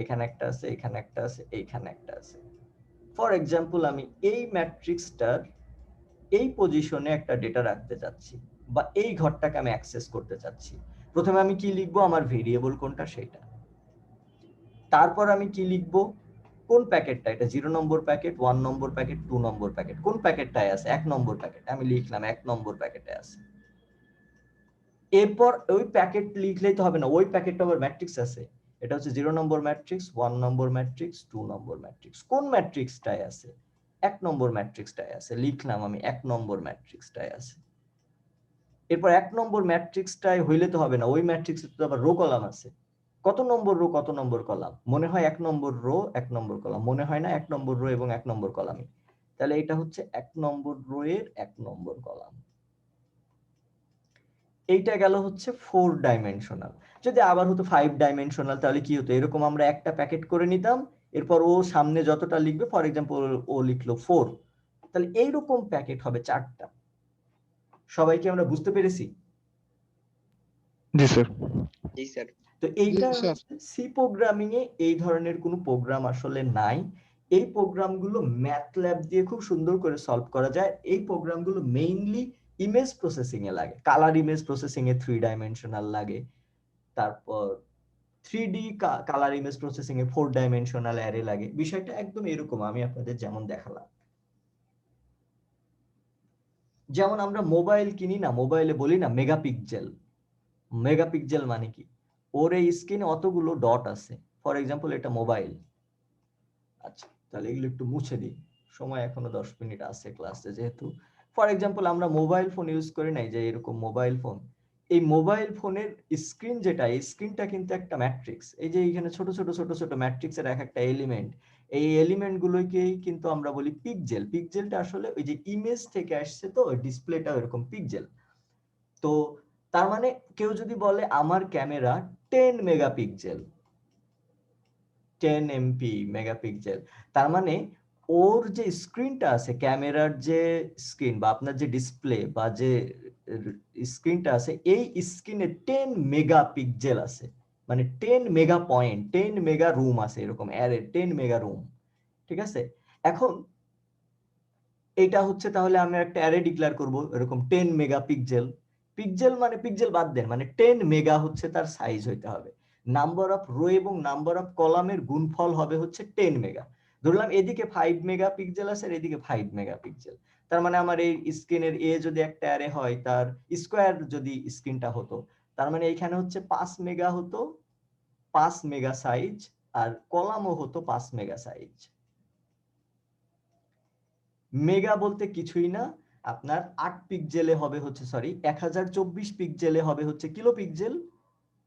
এখানে একটা আছে, এখানে একটা আছে, এইখানে একটা আছে। ফর এক্সাম্পল আমি এই ম্যাট্রিক্সটার এই পজিশনে একটা ডেটা রাখতে চাচ্ছি, বা এই ঘরটাকে আমি অ্যাক্সেস করতে চাচ্ছি। প্রথমে আমি কি লিখবো? আমার ভেরিয়েবল কোনটা সেটা। তারপর আমি কি লিখবো? কোন প্যাকেটটা এটা? 0 নম্বর প্যাকেট, 1 নম্বর প্যাকেট, 2 নম্বর প্যাকেট, কোন প্যাকেটটায় আছে? 1 নম্বর প্যাকেট, আমি লিখলাম 1 নম্বর প্যাকেটে আছে। এরপর ওই প্যাকেট লিখলেই তো হবে না, ওই প্যাকেটটা আবার ম্যাট্রিক্স আছে, এটা হচ্ছে 0 নম্বর ম্যাট্রিক্স, 1 নম্বর ম্যাট্রিক্স, 2 নম্বর ম্যাট্রিক্স। কোন ম্যাট্রিক্সটায় আছে? 1 নম্বর ম্যাট্রিক্সটায় আছে, লিখলাম আমি 1 নম্বর ম্যাট্রিক্সটায় আছে। এরপর 1 নম্বর ম্যাট্রিক্সটায় হইলে তো হবে না, ওই ম্যাট্রিক্সে তো আবার রো কলাম আছে। কত নম্বর রো কত নম্বর কলাম? মনে হয় 1 নম্বর রো 1 নম্বর কলাম, মনে হয় না 1 নম্বর রো এবং 1 নম্বর কলামই। তাহলে এটা হচ্ছে 1 নম্বর রো এর 1 নম্বর কলাম। এইটা গেল হচ্ছে 4 ডাইমেনশনাল। যদি আবার হতো 5 ডাইমেনশনাল তাহলে কি হতো? এরকম আমরা একটা প্যাকেট করে নিতাম, এরপর ও সামনে যতটা লিখবে, ফর এক্সাম্পল ও লিখলো 4, তাহলে এইরকম প্যাকেট হবে 4টা। সবাইকে আমরা বুঝতে পেরেছি? জি স্যার। জি স্যার। তো এইটা সি প্রোগ্রামিং এ এই ধরনের কোনো প্রোগ্রাম আসলে নাই। এই প্রোগ্রামগুলো ম্যাথল্যাব দিয়ে খুব সুন্দর করে সলভ করা যায়। এই প্রোগ্রামগুলো মেইনলি ইমেজ প্রসেসিং এ লাগে, কালার ইমেজ প্রসেসিং এ 3 ডাইমেনশনাল লাগে, তারপর 3D কালার ইমেজ প্রসেসিং এ 4 ডাইমেনশনাল অ্যারে লাগে। বিষয়টা একদম এরকম আমি আপনাদের যেমন দেখালাম। যেমন আমরা মোবাইল কিনি না, মোবাইলে বলি না মেগাপিক্সেল। মেগাপিক্সেল মানে কি? ওর এই স্ক্রিনে অতগুলো ডট আছে, ফর এক্সাম্পল এটা মোবাইল। আচ্ছা, তাহলে এগুলো একটু মুছে দিই, সময় এখনো 10 মিনিট আছে ক্লাসে যেহেতু। ফর এক্সাম্পল আমরা মোবাইল ফোন ইউজ করি নাই, যে এরকম মোবাইল ফোন, এই মোবাইল ফোনের স্ক্রিন যেটা, এই স্ক্রিনটা কিন্তু একটা ম্যাট্রিক্স। এই যে এখানে ছোট ছোট ছোট ছোট ম্যাট্রিক্সের এক একটা এলিমেন্ট, এই এলিমেন্ট গুলোকেই কিন্তু আমরা বলি পিক্সেল। পিক্সেলটা আসলে ওই যে ইমেজ থেকে আসছে, তো ডিসপ্লেটা এরকম পিক্সেল। তো তার মানে কেউ যদি বলে আমার ক্যামেরা 10 মেগাপিক্সেল, 10 এমপি মেগাপিক্সেল, তার মানে ওর যে স্ক্রিনটা আছে, ক্যামেরার যে স্ক্রিন বা আপনার যে ডিসপ্লে বা যে স্ক্রিনটা আছে, এই স্ক্রিনে 10 মেগাপিক্সেল আছে, মানে 10 মেগা পয়েন্ট, 10 মেগা রুম আছে, এরকম অ্যারে 10 মেগা রুম। ঠিক আছে? এখন এটা হচ্ছে, তাহলে আমি একটা অ্যারে ডিক্লেয়ার করব এরকম 10 মেগাপিক্সেল। পিক্সেল মানে পিক্সেল বাদ দেন, মানে 10 মেগা হচ্ছে তার সাইজ হইতে হবে। নাম্বার অফ রো এবং নাম্বার অফ কলামের গুণফল হবে হচ্ছে 10 মেগা। ধরলাম এদিকে 5 মেগাপিক্সেল আছে আর এদিকে 5 মেগাপিক্সেল, তার মানে আমার এই স্ক্রিনের এ যদি একটা অ্যারে হয়, তার স্কোয়ার যদি স্ক্রিনটা হতো, তার মানে এখানে হচ্ছে 5 মেগা হতো, 5 মেগা সাইজ, আর কলামও হতো 5 মেগা সাইজ। মেগা বলতে কিছুই না, আপনার 8 পিক্সেলে হবে হচ্ছে, সরি 1024 পিক্সেলে হবে হচ্ছে কিলো পিক্সেল,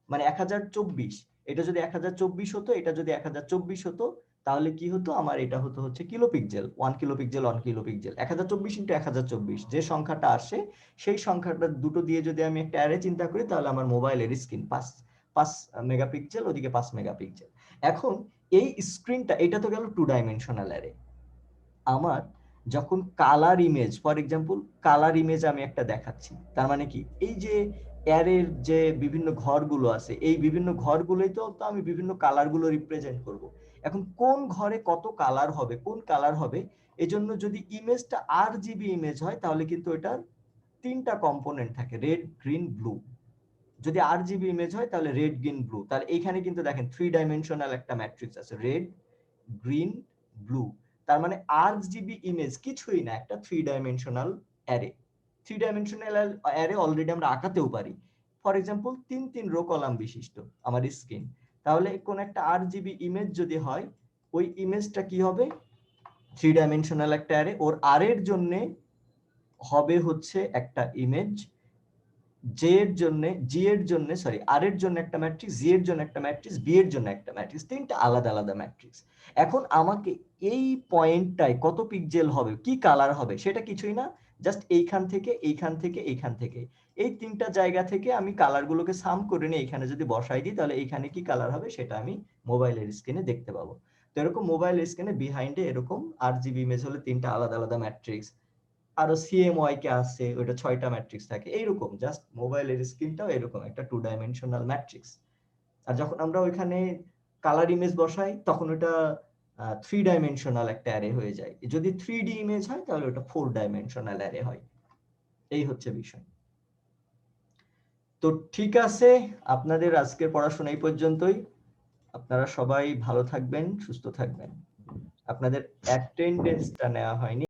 মানে 1024। এটা যদি 1024 হতো, এটা যদি 1024 হতো, তাহলে কি হতো? আমার এটা হতো হচ্ছে kilo pixel, 1 kilo pixel, 1 kilo pixel. 1024 into 1024 যে সংখ্যাটা আসে, সেই সংখ্যাটা দুটো দিয়ে যদি আমি একটা অ্যারে চিন্তা করি, তাহলে আমার মোবাইলের স্ক্রিন 5 মেগাপিক্সেল, ওদিকে 5 মেগাপিক্সেল। এখন এই স্ক্রিনটা, এটা তো গেল 2 ডাইমেনশনাল অ্যারে। আমার যখন colour image, for example colour image আমি একটা দেখাচ্ছি, তার মানে কি? এই যে অ্যারের যে বিভিন্ন ঘরগুলো আছে, এই বিভিন্ন ঘরগুলোই তো আমি বিভিন্ন কালারগুলো রিপ্রেজেন্ট করব। এখন কোন ঘরে কত কালার হবে, কোন কালার হবে, এজন্য যদি ইমেজটা RGB ইমেজ হয়, তাহলে কিন্তু এটার 3টা কম্পোনেন্ট থাকে, রেড, গ্রিন, ব্লু। যদি আরজিবি ইমেজ হয় তাহলে রেড গ্রিন ব্লু। তাহলে এখানে কিন্তু দেখেন 3 ডাইমেনশনাল একটা ম্যাট্রিক্স আছে, রেড গ্রিন ব্লু। তার মানে আরজিবি ইমেজ কিছুই না, একটা 3 dimensional array. 3 dimensional array already আমরা আঁকাতেও পারি। ফর এক্সাম্পল 3 রো কলাম বিশিষ্ট আমার স্ক্রিন। তাহলে কোন একটা আরজিবি ইমেজ যদি হয়, ওই ইমেজটা কি হবে? 3 ডাইমেনশনাল একটা অ্যারে। ওর আর এর জন্য হবে হচ্ছে একটা ইমেজ, জে এর জন্য, জি এর জন্য, সরি আর এর জন্য একটা ম্যাট্রিক্স, জি এর জন্য একটা ম্যাট্রিক্স, বি এর জন্য একটা ম্যাট্রিক্স, তিনটা আলাদা আলাদা ম্যাট্রিক্স। এখন আমাকে এই পয়েন্টটায় কত পিক্সেল হবে, কি কালার হবে, সেটা কিছুই না, জাস্ট এইখান থেকে এইখান থেকে এইখান থেকে এই তিনটা জায়গা থেকে আমি কালারগুলোকে সাম করে নিয়ে এখানে যদি বসাই দিই, তাহলে এইখানে কি কালার হবে সেটা আমি মোবাইলের স্ক্রিনে দেখতে পাবো। তো এরকম মোবাইল স্ক্রিনে বিহাইন্ডে এরকম আরজিবি ইমেজ হলে তিনটা আলাদা আলাদা ম্যাট্রিক্স, আরো সিএমওয়াই কে আছে ওটা 6টা ম্যাট্রিক্স থাকে, এইরকম জাস্ট মোবাইলের স্ক্রিনটাও এরকম একটা 2 ডাইমেনশনাল ম্যাট্রিক্স। আর যখন আমরা ওইখানে কালার ইমেজ বসাই তখন ওটা 3 ডাইমেনশনাল একটা অ্যারে হয়ে যায়। যদি 3D ইমেজ হয় তাহলে ওটা 4 ডাইমেনশনাল অ্যারে হয়। এই হচ্ছে বিষয়। তো ঠিক আছে, আপনাদের আজকের পড়াশোনা এই পর্যন্তই। আপনারা সবাই ভালো থাকবেন, সুস্থ থাকবেন। আপনাদের অ্যাটেন্ডেন্সটা নেওয়া হয়নি।